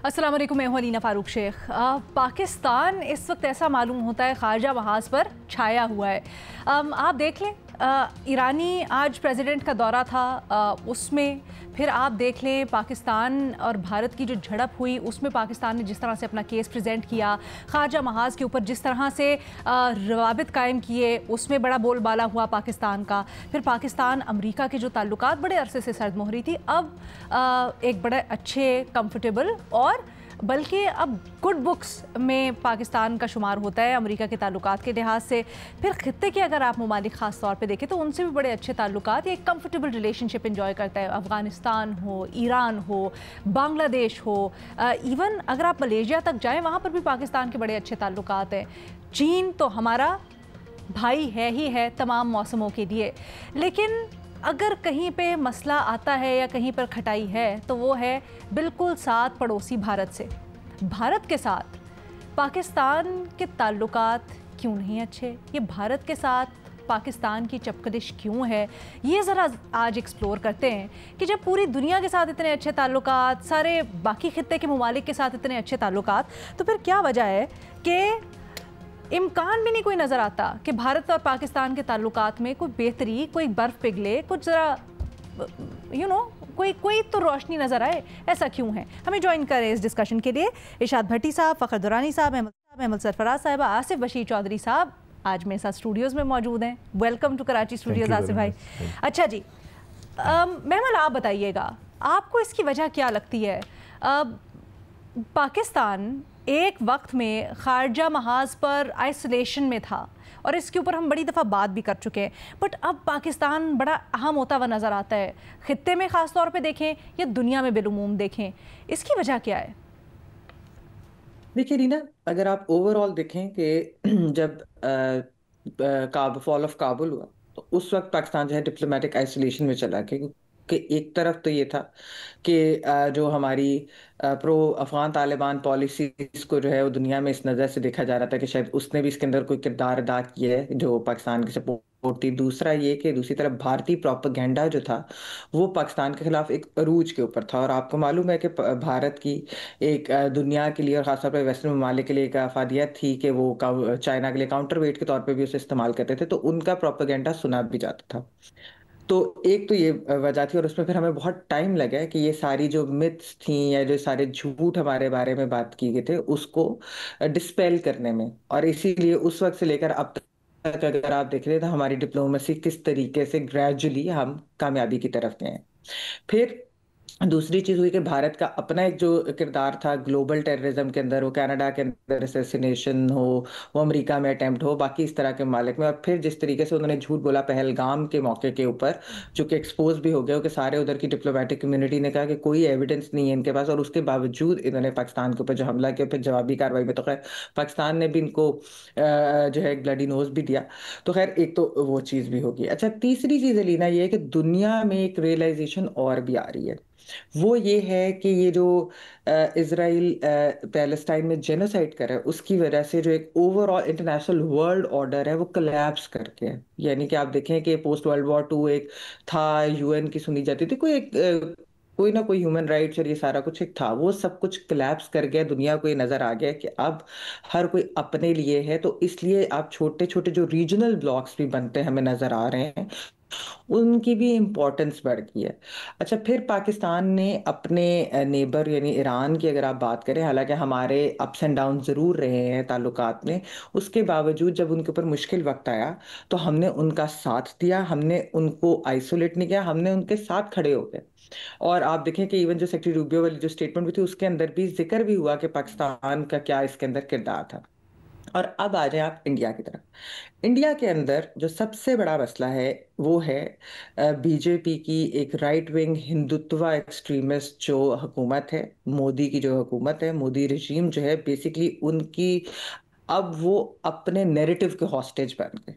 अस्सलाम वालेकुम, मैं हूं अलीना फ़ारूक शेख। पाकिस्तान इस वक्त ऐसा मालूम होता है ख़ारजा महाज पर छाया हुआ है। आप देख लें, ईरानी आज प्रेसिडेंट का दौरा था, उसमें फिर आप देख लें पाकिस्तान और भारत की जो झड़प हुई उसमें पाकिस्तान ने जिस तरह से अपना केस प्रेजेंट किया, ख़ारजा महाज के ऊपर जिस तरह से रवाबित कायम किए, उसमें बड़ा बोलबाला हुआ पाकिस्तान का। फिर पाकिस्तान अमरीका के जो ताल्लुकात बड़े अरसे से सर्दमोहरी थी, अब एक बड़े अच्छे कंफर्टेबल और बल्कि अब गुड बुक्स में पाकिस्तान का शुमार होता है अमेरिका के ताल्लुकात के लिहाज से। फिर खित्ते के अगर आप ममालिक ख़ास तौर पे देखें तो उनसे भी बड़े अच्छे ताल्लुकात, एक कंफर्टेबल रिलेशनशिप इंजॉय करता है। अफ़गानिस्तान हो, ईरान हो, बांग्लादेश हो, इवन अगर आप मलेशिया तक जाएँ वहाँ पर भी पाकिस्तान के बड़े अच्छे ताल्लुकात हैं। चीन तो हमारा भाई है ही है तमाम मौसमों के लिए, लेकिन अगर कहीं पे मसला आता है या कहीं पर खटाई है तो वो है बिल्कुल साथ पड़ोसी भारत से। भारत के साथ पाकिस्तान के ताल्लुकात क्यों नहीं अच्छे, ये भारत के साथ पाकिस्तान की चपकदिश क्यों है, ये ज़रा आज एक्सप्लोर करते हैं कि जब पूरी दुनिया के साथ इतने अच्छे ताल्लुकात, सारे बाकी खित्ते के ममालिक के साथ इतने अच्छे ताल्लुकात, तो फिर क्या वजह है कि इम्कान भी नहीं कोई नज़र आता कि भारत और पाकिस्तान के ताल्लुकात में कोई बेहतरी, कोई बर्फ़ पिघले, कुछ ज़रा कोई तो रोशनी नज़र आए। ऐसा क्यों है? हमें ज्वाइन करें इस डिस्कशन के लिए इरशाद भट्टी साहब, फ़खर दुरानी साहब, अहमद सरफराज साहब, आसिफ बशीर चौधरी साहब आज मेरे साथ स्टूडियोज़ में मौजूद हैं। Welcome to Karachi studios Asif भाई। अच्छा जी, महमल आप बताइएगा, आपको इसकी वजह क्या लगती है? पाकिस्तान एक वक्त में ख़ारजा महाज पर आइसोलेशन में था और इसके ऊपर हम बड़ी दफ़ा बात भी कर चुके हैं, बट अब पाकिस्तान बड़ा अहम होता हुआ नज़र आता है, ख़ित्ते में ख़ास तौर पे देखें या दुनिया में बिलुमूम देखें। इसकी वजह क्या है? देखिए रीना, अगर आप ओवरऑल देखें कि जब फॉल ऑफ काबुल हुआ तो उस वक्त पाकिस्तान जो है डिप्लोमेटिक आइसोलेशन में चला गया, कि एक तरफ तो ये था कि जो हमारी प्रो अफगान तालिबान पॉलिसीज को जो है वो दुनिया में इस नज़र से देखा जा रहा था कि शायद उसने भी इसके अंदर कोई किरदार अदा किया है जो पाकिस्तान की सपोर्ट थी। दूसरा ये कि दूसरी तरफ भारतीय प्रोपेगेंडा जो था वो पाकिस्तान के खिलाफ एक अरूज के ऊपर था। और आपको मालूम है कि भारत की एक दुनिया के लिए और खासतौर पर वेस्टर्न ममालिक के लिए एक अफादियत थी कि वो चाइना के लिए काउंटर वेट के तौर पर भी उसे इस्तेमाल करते थे, तो उनका प्रोपेगेंडा सुना भी जाता था। तो एक तो ये वजह थी, और उसमें फिर हमें बहुत टाइम लगा कि ये सारी जो मिथ्स थी या जो सारे झूठ हमारे बारे में बात की गए थे उसको डिस्पेल करने में। और इसीलिए उस वक्त से लेकर अब तक अगर आप देख रहे हैं तो हमारी डिप्लोमेसी किस तरीके से ग्रेजुअली हम कामयाबी की तरफ गए हैं। फिर दूसरी चीज हुई कि भारत का अपना एक जो किरदार था ग्लोबल टेररिज्म के अंदर, वो कनाडा के अंदर असैसिनेशन हो, वो अमेरिका में अटेम्प्ट हो, बाकी इस तरह के मालिक में। और फिर जिस तरीके से उन्होंने झूठ बोला पहलगाम के मौके के ऊपर, जो कि एक्सपोज भी हो गया कि सारे उधर की डिप्लोमेटिक कम्युनिटी ने कहा कि कोई एविडेंस नहीं है इनके पास, और उसके बावजूद इन्होंने पाकिस्तान के ऊपर जो हमला किया, फिर जवाबी कार्रवाई में तो खैर पाकिस्तान ने भी इनको जो है ब्लडी नोज भी दिया। तो खैर एक तो वो चीज़ भी होगी। अच्छा, तीसरी चीज़ अलीना ये है कि दुनिया में एक रियलाइजेशन और भी आ रही है, वो ये है कि ये जो इसराइल पैलेस्टाइन में जेनोसाइड कर रहा है उसकी वजह से जो एक ओवरऑल इंटरनेशनल वर्ल्ड ऑर्डर है वो कोलैप्स करके है। यानी कि आप देखें कि पोस्ट वर्ल्ड वॉर टू एक था, यूएन की सुनी जाती थी, कोई ना कोई ह्यूमन राइट्स और ये सारा कुछ एक था, वो सब कुछ कोलैप्स कर गया। दुनिया को ये नजर आ गया कि अब हर कोई अपने लिए है, तो इसलिए आप छोटे छोटे जो रीजनल ब्लॉक्स भी बनते हैं हमें नजर आ रहे हैं, उनकी भी इम्पोर्टेंस बढ़ गई है। अच्छा, फिर पाकिस्तान ने अपने नेबर यानी ईरान की अगर आप बात करें, हालांकि हमारे अप्स एंड डाउन ज़रूर रहे हैं ताल्लुकात में, उसके बावजूद जब उनके ऊपर मुश्किल वक्त आया तो हमने उनका साथ दिया, हमने उनको आइसोलेट नहीं किया, हमने उनके साथ खड़े हो गए। और आप देखें कि इवन जो सेक्रेटरी रूबियो वाली जो स्टेटमेंट भी थी उसके अंदर भी जिक्र भी हुआ कि पाकिस्तान का क्या इसके अंदर किरदार था। और अब आ जाए आप इंडिया की तरफ। इंडिया के अंदर जो सबसे बड़ा मसला है वो है बीजेपी की एक राइट विंग हिंदुत्व एक्सट्रीमिस्ट जो हुकूमत है, मोदी की जो हुकूमत है, मोदी रजीम जो है, बेसिकली उनकी अब वो अपने नैरेटिव के हॉस्टेज बन गए।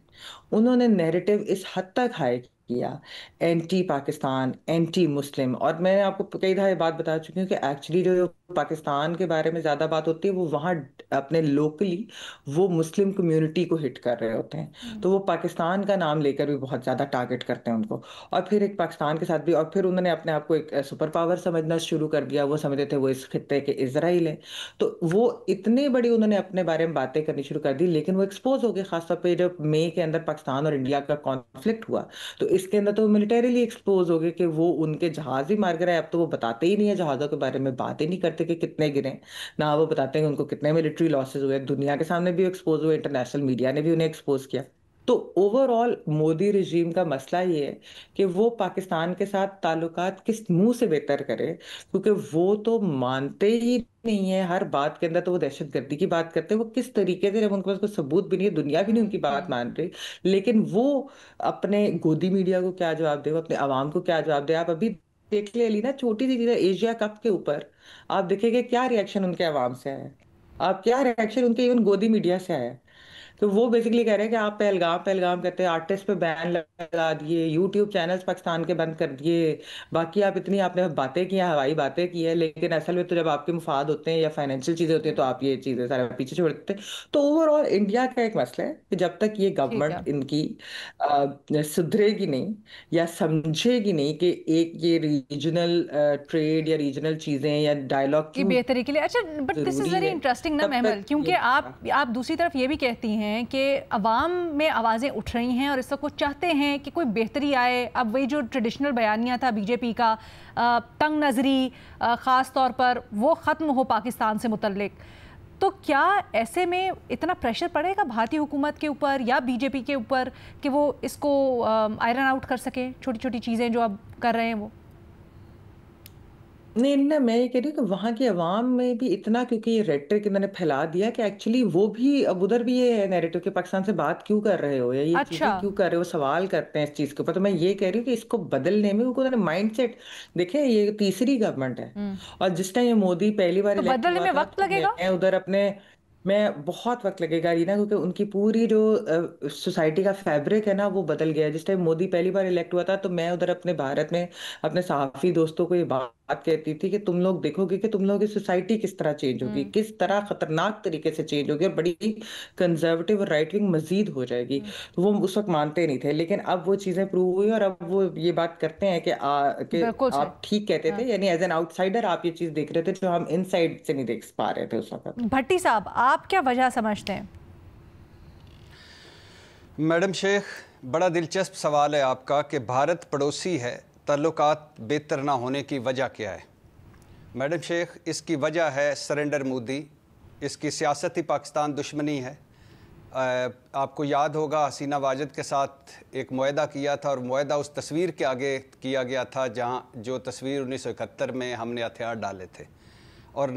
उन्होंने नैरेटिव इस हद तक हाई किया, एंटी पाकिस्तान, एंटी मुस्लिम। और मैं आपको कई दफा ये बात बता चुकी हूँ कि एक्चुअली जो पाकिस्तान के बारे में ज्यादा बात होती है वो वहाँ अपने लोकली वो मुस्लिम कम्युनिटी को हिट कर रहे होते हैं, तो वो पाकिस्तान का नाम लेकर भी बहुत ज्यादा टारगेट करते हैं उनको। और फिर एक पाकिस्तान के साथ भी, और फिर उन्होंने अपने आप को एक सुपर पावर समझना शुरू कर दिया। वो समझते थे वो इस खित्ते के इजराइल है, तो वो इतने बड़ी उन्होंने अपने बारे में बातें करनी शुरू कर दी। लेकिन वो एक्सपोज हो गए, खासतौर पर जब मई के अंदर पाकिस्तान और इंडिया का कॉन्फ्लिक्ट हुआ, तो इसके अंदर तो मिलिटरीली एक्सपोज हो गए कि वो उनके जहाज ही मार गिराए। अब तो वो बताते ही नहीं है, जहाज़ों के बारे में बात ही नहीं करते कि कितने गिरे, ना वो बताते हैं कि उनको कितने मिलिट्री लॉसेस हुए। दुनिया के सामने भी एक्सपोज हुए, इंटरनेशनल मीडिया ने भी उन्हें एक्सपोज किया। तो ओवरऑल मोदी रिजीम का मसला ये है कि वो पाकिस्तान के साथ ताल्लुकात किस मुंह से बेहतर करे, क्योंकि वो तो मानते ही नहीं है। हर बात के अंदर तो वो दहशतगर्दी की बात करते हैं। वो किस तरीके से, जब उनके पास कोई सबूत भी नहीं है, दुनिया भी नहीं उनकी बात मान रही, लेकिन वो अपने गोदी मीडिया को क्या जवाब दे, वो अपने आवाम को क्या जवाब दे। आप अभी देख ले ली ना, छोटी सी चीज है, एशिया कप के ऊपर आप देखेंगे क्या रिएक्शन उनके आवाम से आया है, आप क्या रिएक्शन उनके इवन गोदी मीडिया से आया है। तो वो बेसिकली कह रहे हैं कि आप पहलगाम पहलगाम करते हैं, आर्टिस्ट पे बैन लगा दिए, यूट्यूब चैनल्स पाकिस्तान के बंद कर दिए, बाकी आप इतनी आपने बातें की हैं, हवाई बातें की है, लेकिन असल में तो जब आपके मुफाद होते हैं या फाइनेंशियल चीजें होती हैं तो आप ये चीजें सारा पीछे छोड़ देते हैं। तो ओवरऑल इंडिया का एक मसला है कि जब तक ये ठीक है। गवर्नमेंट इनकी सुधरेगी नहीं या समझेगी नहीं कि एक ये रीजनल ट्रेड या रीजनल चीजें या डायलॉग की क्यों बेहतरी के लिए। अच्छा, बट दिस इज़ जरूरी वेरी है, इंटरेस्टिंग ना तब महमल, तक क्योंकि ये आप दूसरी तरफ ये भी कहती हैं कि अवाम में आवाज़ें उठ रही हैं और इस वक्त वो चाहते हैं कि कोई बेहतरी आए। अब वही जो ट्रेडिशनल बयानिया था बीजेपी का, तंग नज़री ख़ास तौर पर, वो ख़त्म हो पाकिस्तान से मुतल्लिक। तो क्या ऐसे में इतना प्रेशर पड़ेगा भारतीय हुकूमत के ऊपर या बीजेपी के ऊपर कि वो इसको आयरन आउट कर सके, छोटी छोटी चीज़ें जो अब कर रहे हैं वो? नहीं ना, मैं ये कह रही हूँ कि वहां की आवाम में भी इतना, क्योंकि ये रेटरिक इन्होंने फैला दिया कि एक्चुअली वो भी अब उधर भी ये नैरेटिव कि पाकिस्तान से बात क्यों कर रहे हो या ये अच्छा। चीजें क्यों कर रहे हो, सवाल करते हैं इस चीज के ऊपर। तो मैं ये कह रही हूँ कि इसको बदलने में उनको माइंड सेट, देखें ये तीसरी गवर्नमेंट है, और जिस टाइम ये मोदी पहली बार तो इलेक्ट बदलने हुआ में था वक्त तो लगेगा? मैं उधर अपने, मैं बहुत वक्त लगेगा रीना, क्योंकि उनकी पूरी जो सोसाइटी का फैब्रिक है ना वो बदल गया है। जिस टाइम मोदी पहली बार इलेक्ट हुआ था तो मैं उधर अपने भारत में अपने सहाफी दोस्तों को ये बात कहती थी कि तुम लोग देखोगे कि तुम लोग की सोसाइटी किस तरह चेंज होगी, किस तरह खतरनाक तरीके से चेंज होगी और बड़ी कंजर्वेटिव और राइट विंग मजीद हो जाएगी। तो वो उस वक्त मानते नहीं थे, लेकिन अब वो चीजें प्रूव हुई और अब वो ये बात करते हैं कि बिल्कुल सही। आप ठीक कहते हाँ। थे, यानी एज एन आउटसाइडर आप ये चीज देख रहे थे जो हम इनसाइड से नहीं देख पा रहे थे उस वक्त। भट्टी साहब, आप क्या वजह समझते हैं? मैडम शेख, बड़ा दिलचस्प सवाल है आपका कि भारत पड़ोसी है, ताल्लुकात बेहतर ना होने की वजह क्या है। मैडम शेख, इसकी वजह है सरेंडर मोदी, इसकी सियासत ही पाकिस्तान दुश्मनी है। आपको याद होगा हसीना वाजिद के साथ एक मुआहदा किया था और मुआहदा उस तस्वीर के आगे किया गया था जहां जो तस्वीर 1971 में हमने हथियार डाले थे। और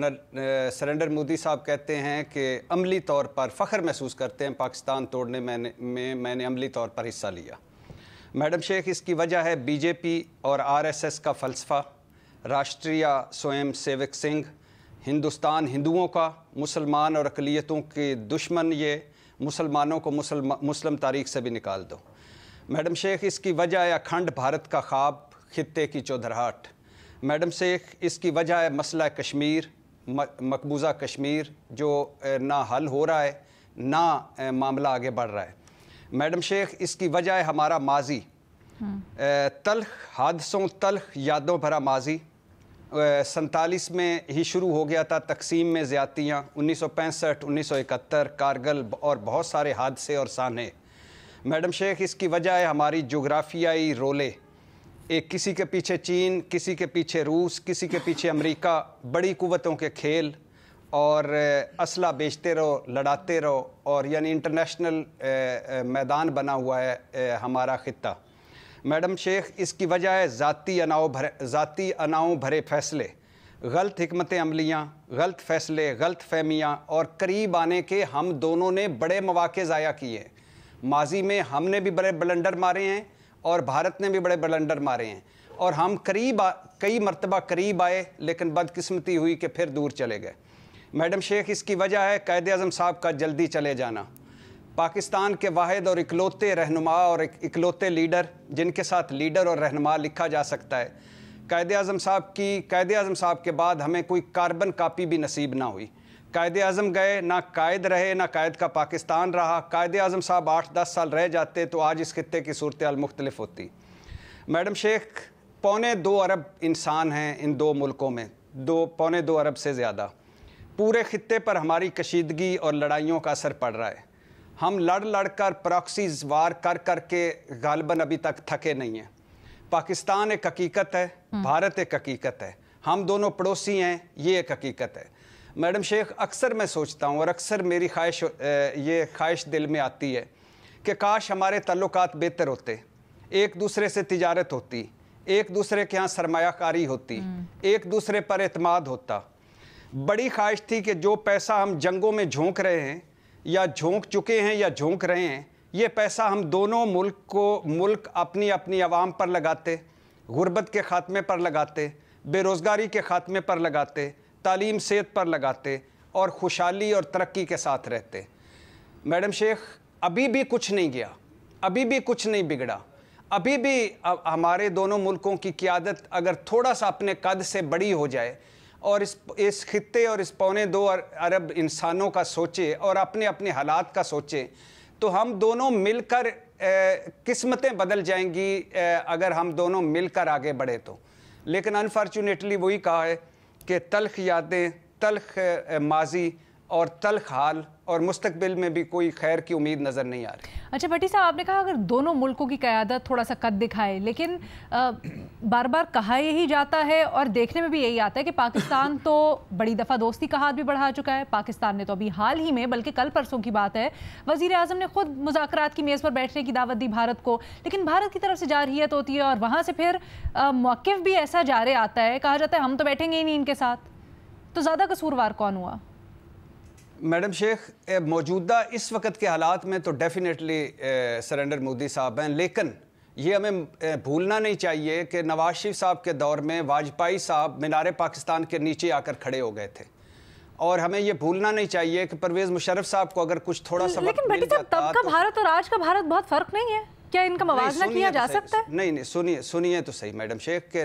सरेंडर मोदी साहब कहते हैं कि अमली तौर पर फ़ख्र महसूस करते हैं पाकिस्तान तोड़ने में मैंने अमली तौर पर हिस्सा लिया। मैडम शेख, इसकी वजह है बीजेपी और आरएसएस का फ़लसफ़ा, राष्ट्रीय स्वयं सेवक संघ, हिंदुस्तान हिंदुओं का, मुसलमान और अक़लियतों के दुश्मन, ये मुसलमानों को मुस्लिम तारीख से भी निकाल दो। मैडम शेख, इसकी वजह है अखंड भारत का ख्वाब, खित्ते की चौधराहट। मैडम शेख, इसकी वजह है मसला कश्मीर, मकबूजा कश्मीर, जो ना हल हो रहा है ना मामला आगे बढ़ रहा है। मैडम शेख, इसकी वजह है हमारा माजी, तल्ख हादसों, तल्ख यादों भरा माजी। 47 में ही शुरू हो गया था तकसीम में ज़्यादतियाँ, 1965, 1971, कारगिल और बहुत सारे हादसे और साने। मैडम शेख, इसकी वजह है हमारी जोग्राफियाई रोले, एक किसी के पीछे चीन, किसी के पीछे रूस, किसी के पीछे अमेरिका, बड़ी कुव्वतों के खेल और असला बेचते रहो, लड़ाते रहो, और यानी इंटरनेशनल मैदान बना हुआ है हमारा ख़ित्ता। मैडम शेख, इसकी वजह है ज़ाती अनाओं भरे फ़ैसले, गलत हिकमत अमलियाँ, गलत फ़ैसले, गलत फहमियाँ, और करीब आने के हम दोनों ने बड़े मौक़े ज़ाया किए। माजी में हमने भी बड़े ब्लंडर मारे हैं और भारत ने भी बड़े ब्लंडर मारे हैं, और हम कई मरतबा करीब आए, लेकिन बदकिस्मती हुई कि फिर दूर चले गए। मैडम शेख, इसकी वजह है कायद-ए-आज़म साहब का जल्दी चले जाना, पाकिस्तान के वाहिद और इकलौते रहनुमा और इकलौते लीडर जिनके साथ लीडर और रहनुमा लिखा जा सकता है, कायद-ए-आज़म साहब के बाद हमें कोई कार्बन कापी भी नसीब ना हुई। कायद-ए-आज़म गए, ना कायद रहे, ना कायद का पाकिस्तान रहा। कायद-ए-आज़म साहब 8-10 साल रह जाते तो आज इस खित्ते की सूरत हाल मुख्तलिफ होती। मैडम शेख, 2.25 अरब इंसान हैं इन दो मुल्कों में, 2.25 अरब से ज़्यादा। पूरे खित्ते पर हमारी कशीदगी और लड़ाइयों का असर पड़ रहा है। हम लड़ कर प्रॉक्सीज वार कर के गालिबन अभी तक थके नहीं हैं। पाकिस्तान एक हकीकत है, भारत एक हकीकत है, हम दोनों पड़ोसी हैं, ये एक हकीकत है। मैडम शेख, अक्सर मैं सोचता हूँ और अक्सर मेरी ये ख्वाहिश दिल में आती है कि काश हमारे ताल्लुकात बेहतर होते, एक दूसरे से तिजारत होती, एक दूसरे के यहाँ सरमायाकारी होती, एक दूसरे पर एतमाद होता। बड़ी ख्वाहिश थी कि जो पैसा हम जंगों में झोंक रहे हैं या झोंक चुके हैं या झोंक रहे हैं, ये पैसा हम दोनों मुल्क अपनी अपनी आवाम पर लगाते, गुर्बत के ख़ात्मे पर लगाते, बेरोज़गारी के ख़ात्मे पर लगाते, तालीम सेहत पर लगाते और खुशहाली और तरक्की के साथ रहते। मैडम शेख, अभी भी कुछ नहीं गया, अभी भी कुछ नहीं बिगड़ा। अभी भी हमारे दोनों मुल्कों की क़ियादत अगर थोड़ा सा अपने कद से बड़ी हो जाए और इस खित्ते और इस 2.25 अरब इंसानों का सोचे और अपने अपने हालात का सोचे, तो हम दोनों मिलकर किस्मतें बदल जाएंगी अगर हम दोनों मिलकर आगे बढ़े तो। लेकिन अनफॉर्चुनेटली वही कहा है कि तल्ख यादें, तल्ख माजी और तल्ख हाल और मुस्तकबिल में भी कोई खैर की उम्मीद नज़र नहीं आ रही। अच्छा भट्टी साहब, आपने कहा अगर दोनों मुल्कों की क़यादत थोड़ा सा कद दिखाए, लेकिन बार बार कहा यही जाता है और देखने में भी यही आता है कि पाकिस्तान तो बड़ी दफ़ा दोस्ती का हाथ भी बढ़ा चुका है। पाकिस्तान ने तो अभी हाल ही में, बल्कि कल परसों की बात है, वज़ीर आज़म ने खुद मुज़ाकरात की मेज़ पर बैठने की दावत दी भारत को, लेकिन भारत की तरफ से जारहियत होती है और वहाँ से फिर मौक़िफ़ भी ऐसा जारे आता है, कहा जाता है हम तो बैठेंगे ही नहीं इनके साथ। तो ज़्यादा कसूरवार कौन हुआ? मैडम शेख, मौजूदा इस वक्त के हालात में तो डेफिनेटली सरेंडर मोदी साहब हैं, लेकिन ये हमें भूलना नहीं चाहिए कि नवाज शरीफ साहब के दौर में वाजपेयी साहब मीनार पाकिस्तान के नीचे आकर खड़े हो गए थे। और हमें ये भूलना नहीं चाहिए कि परवेज़ मुशर्रफ साहब को अगर कुछ थोड़ा सा लेकिन भट्टी साहब, तब का भारत और आज का भारत बहुत फ़र्क नहीं है क्या? इनका मवाजना किया जा सकता है? नहीं, सुनिए तो सही मैडम शेख के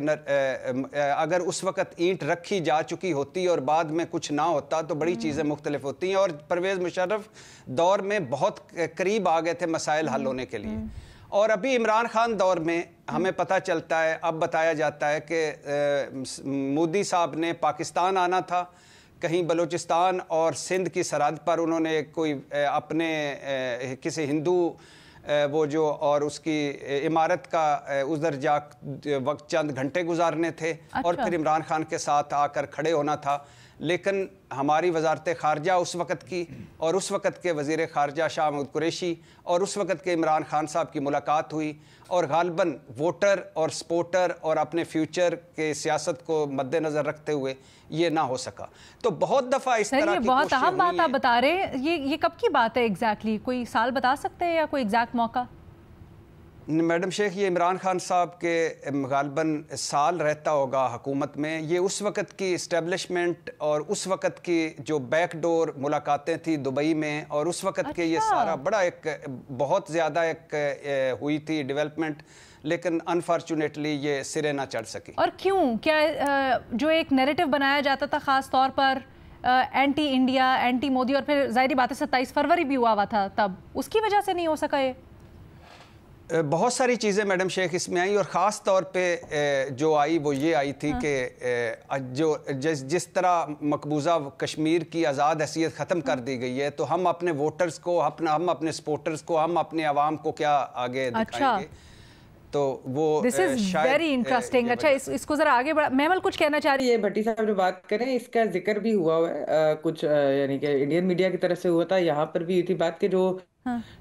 अगर उस वक्त ईंट रखी जा चुकी होती और बाद में कुछ ना होता तो बड़ी चीज़ें मुख्तलिफ होती हैं। और परवेज़ मुशर्रफ दौर में बहुत करीब आ गए थे मसाइल हल होने के लिए। और अभी इमरान खान दौर में हमें पता चलता है, अब बताया जाता है कि मोदी साहब ने पाकिस्तान आना था, कहीं बलूचिस्तान और सिंध की सरहद पर उन्होंने कोई अपने किसी हिंदू वो जो और उसकी इमारत का उधर जा वक्त चंद घंटे गुजारने थे। अच्छा। और फिर इमरान खान के साथ आकर खड़े होना था। लेकिन हमारी वजारत ख़ारजा उस वक़्त की और उस वक़्त के वज़ीर ख़ारजा शाह महमूद कुरैशी और उस वक़्त के इमरान खान साहब की मुलाकात हुई और गालिबन वोटर और सपोर्टर और अपने फ्यूचर के सियासत को मद्देनज़र रखते हुए ये ना हो सका। तो बहुत दफ़ा इस तरह की बहुत अहम बात आप बता रहे हैं। ये कब की बात है एग्जैक्टली? कोई साल बता सकते हैं या कोई एग्जैक्ट मौका? मैडम शेख, ये इमरान खान साहब के गालिबन साल रहता होगा हुकूमत में। ये उस वक़्त की इस्टेब्लिशमेंट और उस वक़्त की जो बैकडोर मुलाकातें थी दुबई में और उस वक़्त के ये सारा बड़ा एक बहुत ज़्यादा एक हुई थी डेवलपमेंट, लेकिन अनफॉर्चुनेटली ये सिरे ना चढ़ सकी। और क्यों? क्या जो एक नैरेटिव बनाया जाता था ख़ास तौर पर एंटी इंडिया, एंटी मोदी, और फिर ज़ाहिर बात है 27 फरवरी भी हुआ था तब, उसकी वजह से नहीं हो सका ये? बहुत सारी चीज़ें मैडम शेख इसमें आई और ख़ास तौर पे जो आई वो ये आई थी कि जो जिस तरह मकबूजा कश्मीर की आज़ाद हैसियत ख़त्म कर दी गई है, तो हम अपने वोटर्स को, हम अपने सपोर्टर्स को, हम अपने आवाम को क्या आगे दिखाएंगे? तो वो दिस इज वेरी इंटरेस्टिंग। अच्छा, इसको जरा आगे बढ़ा। महमल कुछ कहना चाह रही है? भट्टी साहब जो बात करें, इसका जिक्र भी हुआ है कुछ यानी कि इंडियन मीडिया की तरफ से हुआ था, यहाँ पर भी हुई थी बात कि जो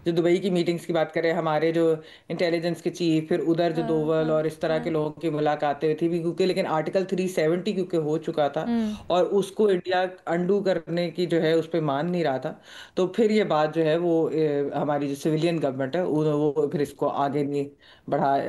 दुबई की मीटिंग्स की बात करें, हमारे जो इंटेलिजेंस के चीफ, फिर उधर जो दोवल और इस तरह के लोगों की मुलाकातें थी भी, क्योंकि लेकिन आर्टिकल 370 क्योंकि हो चुका था और उसको इंडिया अंडू करने की जो है उस पर मान नहीं रहा था, तो फिर ये बात जो है वो हमारी जो सिविलियन गवर्नमेंट है वो फिर इसको आगे नहीं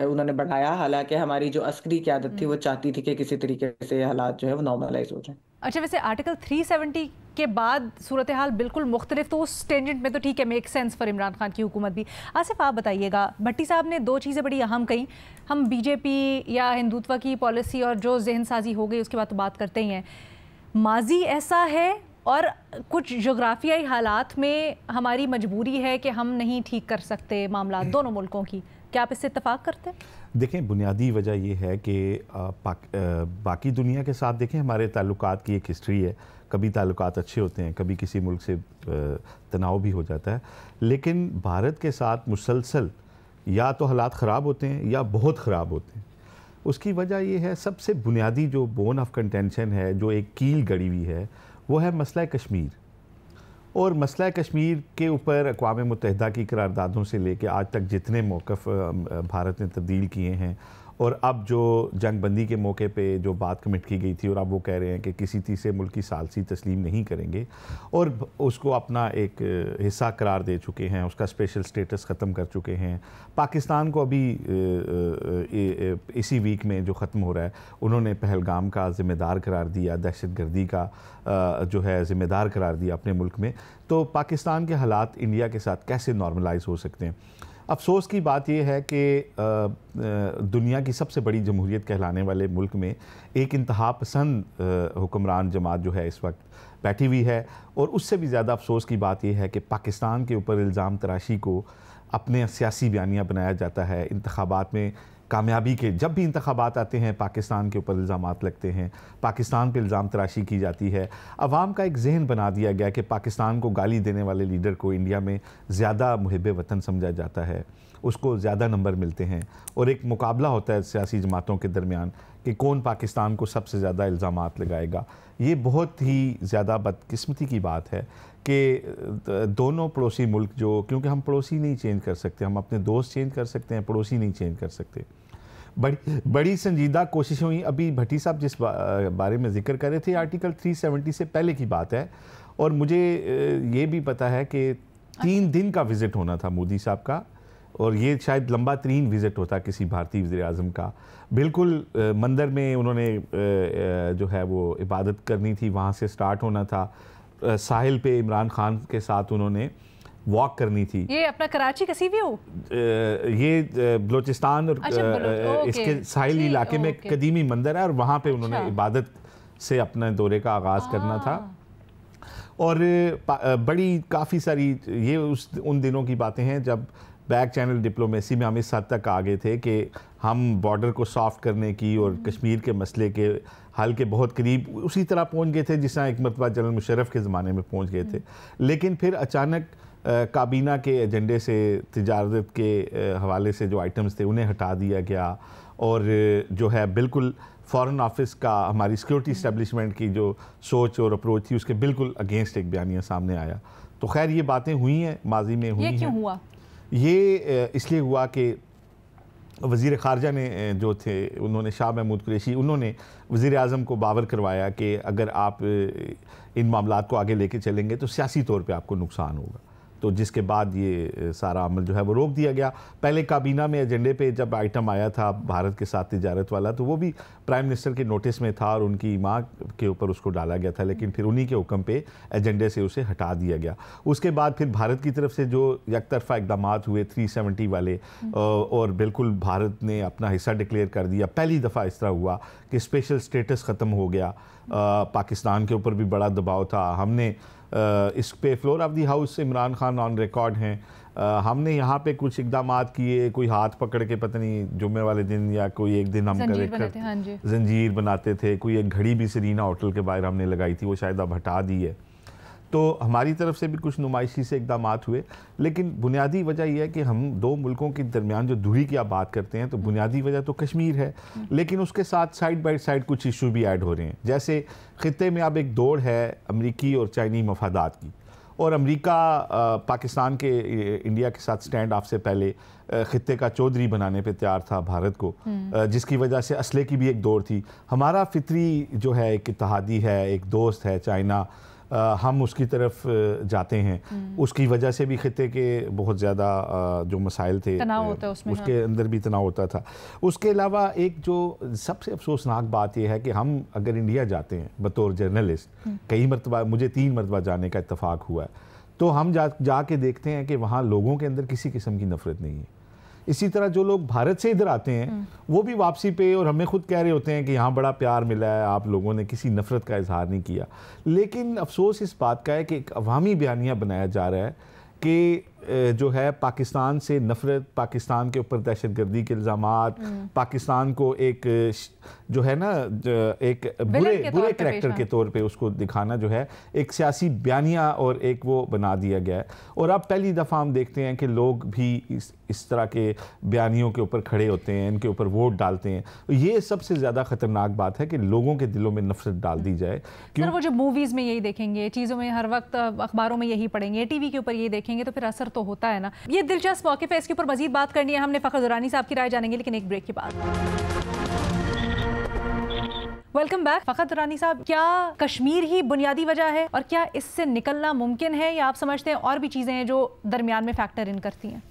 उन्होंने बढ़ाया। हालांकि हमारी जो अस्करी क़यादत थी वो चाहती थी कि किसी तरीके से हालात जो है वो नॉर्मलाइज हो जाए। अच्छा, वैसे आर्टिकल 370 के बाद सूरत हाल बिल्कुल मुख्तलिफ, तो उस टेंजेंट में तो ठीक है, make sense for Imran Khan की हुकूमत भी। आसिफ आप बताइएगा, भट्टी साहब ने दो चीज़ें बड़ी अहम कही, हम बीजेपी या हिंदुत्व की पॉलिसी और जो जहन साजी हो गई उसके बाद तो बात करते ही हैं, माजी ऐसा है और कुछ जोग्राफियाई हालात में हमारी मजबूरी है कि हम नहीं ठीक कर सकते मामला दोनों मुल्कों की, क्या आप इससे इत्तेफाक करते हैं? देखें, बुनियादी वजह यह है कि बाकी दुनिया के साथ देखें हमारे ताल्लुकात की एक हिस्ट्री है। कभी ताल्लुकात अच्छे होते हैं, कभी किसी मुल्क से तनाव भी हो जाता है, लेकिन भारत के साथ मुसलसल या तो हालात ख़राब होते हैं या बहुत ख़राब होते हैं। उसकी वजह यह है, सबसे बुनियादी जो बोन ऑफ कंटेंशन है, जो एक कील गड़ी हुई है, वो है मसला कश्मीर। और मसला कश्मीर के ऊपर अक़वाम मुत्तहिदा की करारदादों से लेके आज तक जितने मौक़िफ़ भारत ने तब्दील किए हैं, और अब जो जंग बंदी के मौके पे जो बात कमिट की गई थी और अब वो कह रहे हैं कि किसी तीसरे मुल्क की सालसी तस्लीम नहीं करेंगे और उसको अपना एक हिस्सा करार दे चुके हैं, उसका स्पेशल स्टेटस ख़त्म कर चुके हैं। पाकिस्तान को अभी इसी वीक में जो ख़त्म हो रहा है, उन्होंने पहलगाम का ज़िम्मेदार करार दिया, दहशतगर्दी का जो है ज़िम्मेदार करार दिया अपने मुल्क में। तो पाकिस्तान के हालात इंडिया के साथ कैसे नॉर्मलाइज हो सकते हैं? अफसोस की बात यह है कि दुनिया की सबसे बड़ी जमहूरियत कहलाने वाले मुल्क में एक इंतहा पसंद हुक्मरान जमात जो है इस वक्त बैठी हुई है। और उससे भी ज़्यादा अफसोस की बात यह है कि पाकिस्तान के ऊपर इल्ज़ाम तराशी को अपने सियासी बयानिया बनाया जाता है। इंतखाबात में कामयाबी के जब भी इंतखाबात आते हैं, पाकिस्तान के ऊपर इल्ज़ामात लगते हैं, पाकिस्तान पे इल्ज़ाम तराशी की जाती है। अवाम का एक जहन बना दिया गया कि पाकिस्तान को गाली देने वाले लीडर को इंडिया में ज़्यादा मुहिब वतन समझा जाता है, उसको ज़्यादा नंबर मिलते हैं, और एक मुकाबला होता है सियासी जमातों के दरमियान कि कौन पाकिस्तान को सबसे ज़्यादा इल्ज़ामात लगाएगा। ये बहुत ही ज़्यादा बदकिस्मती की बात है कि दोनों पड़ोसी मुल्क जो, क्योंकि हम पड़ोसी नहीं चेंज कर सकते, हम अपने दोस्त चेंज कर सकते हैं, पड़ोसी नहीं चेंज कर सकते। बड़ी संजीदा कोशिशें हुई। अभी भट्टी साहब जिस बारे में जिक्र कर रहे थे, आर्टिकल 370 से पहले की बात है, और मुझे ये भी पता है कि 3 दिन का विज़िट होना था मोदी साहब का, और ये शायद लंबा तरीन विज़िट होता किसी भारतीय वज़ीर आज़म का। बिल्कुल मंदिर में उन्होंने जो है वो इबादत करनी थी, वहाँ से स्टार्ट होना था। साहिल पे इमरान खान के साथ उन्होंने वॉक करनी थी। ये अपना कराची का सी व्यू, ये बलोचिस्तान और इसके साहिल इलाके में कदीमी मंदिर है, और वहाँ पे उन्होंने इबादत से अपने दौरे का आगाज़ करना था। और बड़ी काफ़ी सारी ये उन दिनों की बातें हैं जब बैक चैनल डिप्लोमेसी में हम इस हद तक आ गए थे कि हम बॉर्डर को सॉफ्ट करने की और कश्मीर के मसले के हल के बहुत करीब उसी तरह पहुंच गए थे जिस तरह एक मरतबा जनरल मुशर्रफ के ज़माने में पहुंच गए थे। लेकिन फिर अचानक काबीना के एजेंडे से तिजारत के हवाले से जो आइटम्स थे उन्हें हटा दिया गया, और जो है बिल्कुल फ़ॉरेन ऑफिस का, हमारी सिक्योरिटी इस्टेब्लिशमेंट की जो सोच और अप्रोच थी उसके बिल्कुल अगेंस्ट एक बयानिया सामने आया। तो खैर ये बातें हुई हैं, माजी में हुई हैं। ये क्यों हुआ? ये इसलिए हुआ कि वज़ीर ख़ारजा ने जो थे, उन्होंने शाह महमूद कुरैशी, उन्होंने वज़ीर आज़म को बावर करवाया कि अगर आप इन मामलात को आगे लेके चलेंगे तो सियासी तौर पे आपको नुकसान होगा। तो जिसके बाद ये सारा अमल जो है वो रोक दिया गया। पहले काबीना में एजेंडे पे जब आइटम आया था भारत के साथ तिजारत वाला, तो वो भी प्राइम मिनिस्टर के नोटिस में था और उनकी माँ के ऊपर उसको डाला गया था, लेकिन फिर उन्हीं के हुक्म पे एजेंडे से उसे हटा दिया गया। उसके बाद फिर भारत की तरफ से जो यकतरफा इकदाम हुए 370 वाले, और बिल्कुल भारत ने अपना हिस्सा डिक्लेयर कर दिया। पहली दफ़ा इस तरह हुआ कि स्पेशल स्टेटस ख़त्म हो गया, पाकिस्तान के ऊपर भी बड़ा दबाव था। हमने इस पे floor of the house Imran Khan on record हैं, हमने यहाँ पे कुछ इकदाम किए, कोई हाथ पकड़ के पता नहीं जुम्मे वाले दिन या कोई एक दिन हम जंजीर बनाते थे, कोई एक घड़ी भी सरीना होटल के बाहर हमने लगाई थी, वो शायद अब हटा दी है। तो हमारी तरफ से भी कुछ नुमाइशी से इकदाम हुए, लेकिन बुनियादी वजह यह है कि हम दो मुल्कों के दरमियान जो दूरी की आप बात करते हैं, तो बुनियादी वजह तो कश्मीर है, लेकिन उसके साथ साइड बाई साइड कुछ इशू भी ऐड हो रहे हैं। जैसे ख़ित्ते में अब एक दौड़ है अमरीकी और चाइनी मफादात की, और अमरीका पाकिस्तान के इंडिया के साथ स्टैंड ऑफ से पहले ख़ित्ते का चौधरी बनाने पे तैयार था भारत को, जिसकी वजह से असले की भी एक दौड़ थी। हमारा फितरी जो है एक इत्तेहादी है, एक दोस्त है चाइना, हम उसकी तरफ जाते हैं, उसकी वजह से भी खिते के बहुत ज़्यादा जो मसाइल थे उसके अंदर भी तनाव होता था। उसके अलावा एक जो सबसे अफसोसनाक बात यह है कि हम अगर इंडिया जाते हैं बतौर जर्नलिस्ट, कई मरतबा मुझे 3 मरतबा जाने का इत्तफाक हुआ है, तो हम जाके देखते हैं कि वहाँ लोगों के अंदर किसी किस्म की नफरत नहीं है। इसी तरह जो लोग भारत से इधर आते हैं वो भी वापसी पे और हमें खुद कह रहे होते हैं कि यहाँ बड़ा प्यार मिला है, आप लोगों ने किसी नफरत का इजहार नहीं किया। लेकिन अफसोस इस बात का है कि एक अवामी बयानिया बनाया जा रहा है कि जो है पाकिस्तान से नफरत, पाकिस्तान के ऊपर दहशतगर्दी के इल्ज़ामात, पाकिस्तान को एक जो है ना एक बुरे करैक्टर के तौर पे उसको दिखाना जो है एक सियासी बयानिया और एक वो बना दिया गया है। और अब पहली दफ़ा हम देखते हैं कि लोग भी इस तरह के बयानियों के ऊपर खड़े होते हैं, इनके ऊपर वोट डालते हैं। ये सबसे ज़्यादा ख़तरनाक बात है कि लोगों के दिलों में नफरत डाल दी जाए। क्यों वो जो मूवीज़ में यही देखेंगे, चीज़ों में हर वक्त अखबारों में यही पढ़ेंगे, टीवी के ऊपर यही देखेंगे, तो फिर असर तो होता है ना। ये दिलचस्प मौक़िफ़ है, इसके ऊपर मज़ीद बात करनी है हमने। फ़खर दुरानी साहब की राय जानेंगे, लेकिन एक ब्रेक के बाद। Welcome back. फ़खर दुरानी साहब, क्या कश्मीर ही बुनियादी वजह है और क्या इससे निकलना मुमकिन है, या आप समझते हैं और भी चीज़ें हैं जो दरमियान में फैक्टर इन करती हैं?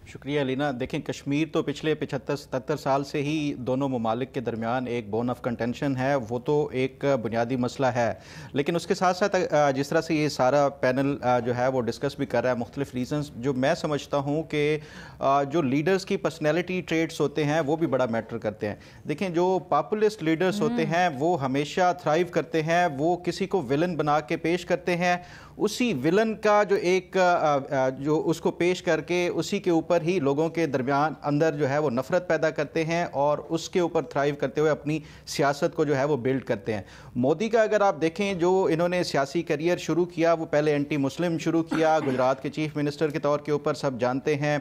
शुक्रिया लीना। देखें, कश्मीर तो पिछले 75-77 साल से ही दोनों ममालिक के दरमियान एक बोन ऑफ कंटेंशन है, वो तो एक बुनियादी मसला है। लेकिन उसके साथ साथ जिस तरह से ये सारा पैनल जो है वो डिस्कस भी कर रहा है मुख्तलिफ रीजंस, जो मैं समझता हूँ कि जो लीडर्स की पर्सनैलिटी ट्रेट्स होते हैं वो भी बड़ा मैटर करते हैं। देखें, जो पॉपुलिस्ट लीडर्स होते हैं वो हमेशा थ्राइव करते हैं, वो किसी को विलन बना के पेश करते हैं, उसी विलन का जो एक जो उसको पेश करके उसी के ऊपर ही लोगों के दरमियान अंदर जो है वो नफ़रत पैदा करते हैं और उसके ऊपर थ्राइव करते हुए अपनी सियासत को जो है वो बिल्ड करते हैं। मोदी का अगर आप देखें, जो इन्होंने सियासी करियर शुरू किया वो पहले एंटी मुस्लिम शुरू किया, गुजरात के चीफ मिनिस्टर के तौर के ऊपर सब जानते हैं।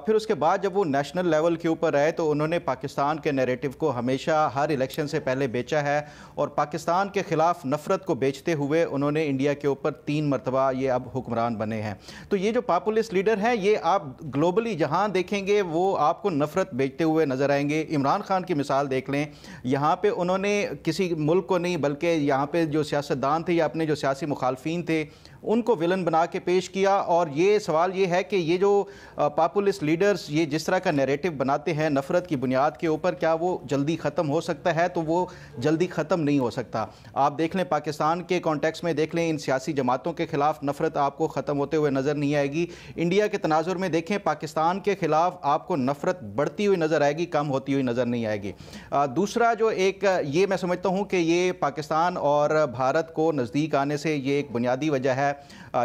फिर उसके बाद जब वो नेशनल लेवल के ऊपर आए तो उन्होंने पाकिस्तान के नैरेटिव को हमेशा हर इलेक्शन से पहले बेचा है और पाकिस्तान के ख़िलाफ़ नफ़रत को बेचते हुए उन्होंने इंडिया के ऊपर 3 मरतबा ये अब हुक्मरान बने हैं। तो ये जो पॉपुलिस्ट लीडर हैं, ये आप ग्लोबली जहां देखेंगे वो आपको नफरत बेचते हुए नजर आएंगे। इमरान खान की मिसाल देख लें, यहाँ पे उन्होंने किसी मुल्क को नहीं बल्कि यहाँ पे जो सियासतदान थे या अपने जो सियासी मुखालफीन थे उनको विलन बना के पेश किया। और ये सवाल ये है कि ये जो पॉपुलिस्ट लीडर्स ये जिस तरह का नैरेटिव बनाते हैं नफ़रत की बुनियाद के ऊपर, क्या वो जल्दी ख़त्म हो सकता है? तो वो जल्दी ख़त्म नहीं हो सकता। आप देख लें, पाकिस्तान के कॉन्टेक्स्ट में देख लें, इन सियासी जमातों के ख़िलाफ़ नफ़रत आपको ख़त्म होते हुए नज़र नहीं आएगी। इंडिया के तनाजुर में देखें, पाकिस्तान के ख़िलाफ़ आपको नफ़रत बढ़ती हुई नज़र आएगी, कम होती हुई नज़र नहीं आएगी। दूसरा जो एक ये मैं समझता हूँ कि ये पाकिस्तान और भारत को नज़दीक आने से ये एक बुनियादी वजह है,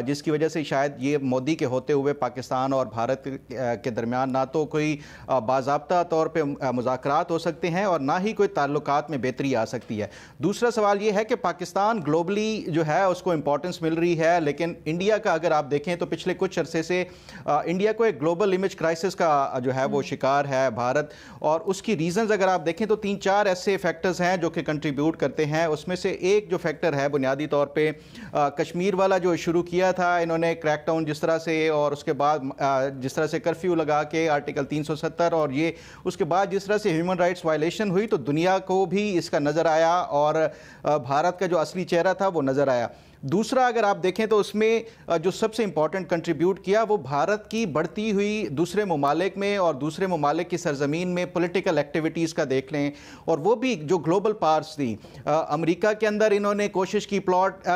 जिसकी वजह से शायद ये मोदी के होते हुए पाकिस्तान और भारत के दरमियान ना तो कोई बाज़ाब्ता तौर पे मुज़ाकरात हो सकते हैं और ना ही कोई ताल्लुकात में बेहतरी आ सकती है। दूसरा सवाल ये है कि पाकिस्तान ग्लोबली जो है उसको इम्पोर्टेंस मिल रही है, लेकिन इंडिया का अगर आप देखें तो पिछले कुछ अरसे से इंडिया को एक ग्लोबल इमेज क्राइसिस का जो है वो शिकार है भारत। और उसकी रीज़न्स अगर आप देखें तो 3-4 ऐसे फैक्टर्स हैं जो कि कंट्रीब्यूट करते हैं। उसमें से एक जो फैक्टर है बुनियादी तौर पर कश्मीर वाला जो शुरू किया था इन्होंने क्रैकडाउन जिस तरह से, और उसके बाद जिस तरह से कर्फ्यू लगा के आर्टिकल 370, और ये उसके बाद जिस तरह से ह्यूमन राइट्स वायलेशन हुई तो दुनिया को भी इसका नज़र आया और भारत का जो असली चेहरा था वो नज़र आया। दूसरा अगर आप देखें तो उसमें जो सबसे इंपॉर्टेंट कंट्रीब्यूट किया वो भारत की बढ़ती हुई दूसरे ममालिक में और दूसरे ममालिक की सरजमीन में पॉलिटिकल एक्टिविटीज़ का देख लें, और वो भी जो ग्लोबल पावर्स थी। अमेरिका के अंदर इन्होंने कोशिश की प्लॉट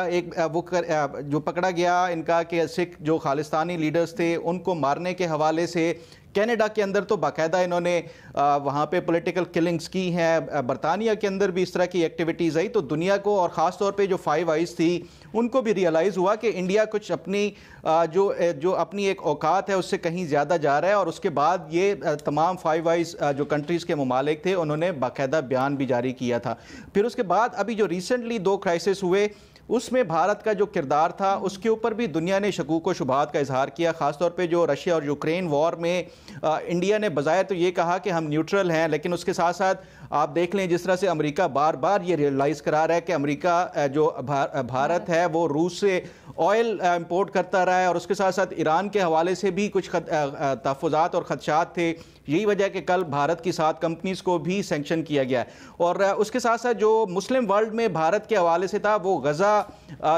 जो पकड़ा गया इनका कि सिख जो खालिस्तानी लीडर्स थे उनको मारने के हवाले से। कनाडा के अंदर तो बाकायदा इन्होंने वहाँ पे पॉलिटिकल किलिंग्स की हैं। बरतानिया के अंदर भी इस तरह की एक्टिविटीज़ आई। तो दुनिया को और ख़ास तौर पे जो 5 आइज़ थी उनको भी रियलाइज़ हुआ कि इंडिया कुछ अपनी जो अपनी एक औकात है उससे कहीं ज़्यादा जा रहा है। और उसके बाद ये तमाम 5 आइज़ जो कंट्रीज़ के ममालिक थे उन्होंने बाकायदा बयान भी जारी किया था। फिर उसके बाद अभी जो रिसेंटली 2 क्राइसिस हुए उसमें भारत का जो किरदार था उसके ऊपर भी दुनिया ने शकूक व शुबहात का इजहार किया। ख़ासतौर पे जो रशिया और यूक्रेन वॉर में इंडिया ने बज़ाहिर तो ये कहा कि हम न्यूट्रल हैं, लेकिन उसके साथ साथ आप देख लें जिस तरह से अमेरिका बार बार ये रियलाइज़ करा रहा है कि अमेरिका जो भारत है वो रूस से ऑयल इंपोर्ट करता रहा है, और उसके साथ साथ ईरान के हवाले से भी कुछ तहफ़्फ़ुज़ात और ख़दशात थे। यही वजह है कि कल भारत की 7 कंपनीज़ को भी सेंक्शन किया गया है। और उसके साथ साथ जो मुस्लिम वर्ल्ड में भारत के हवाले से था वो गज़ा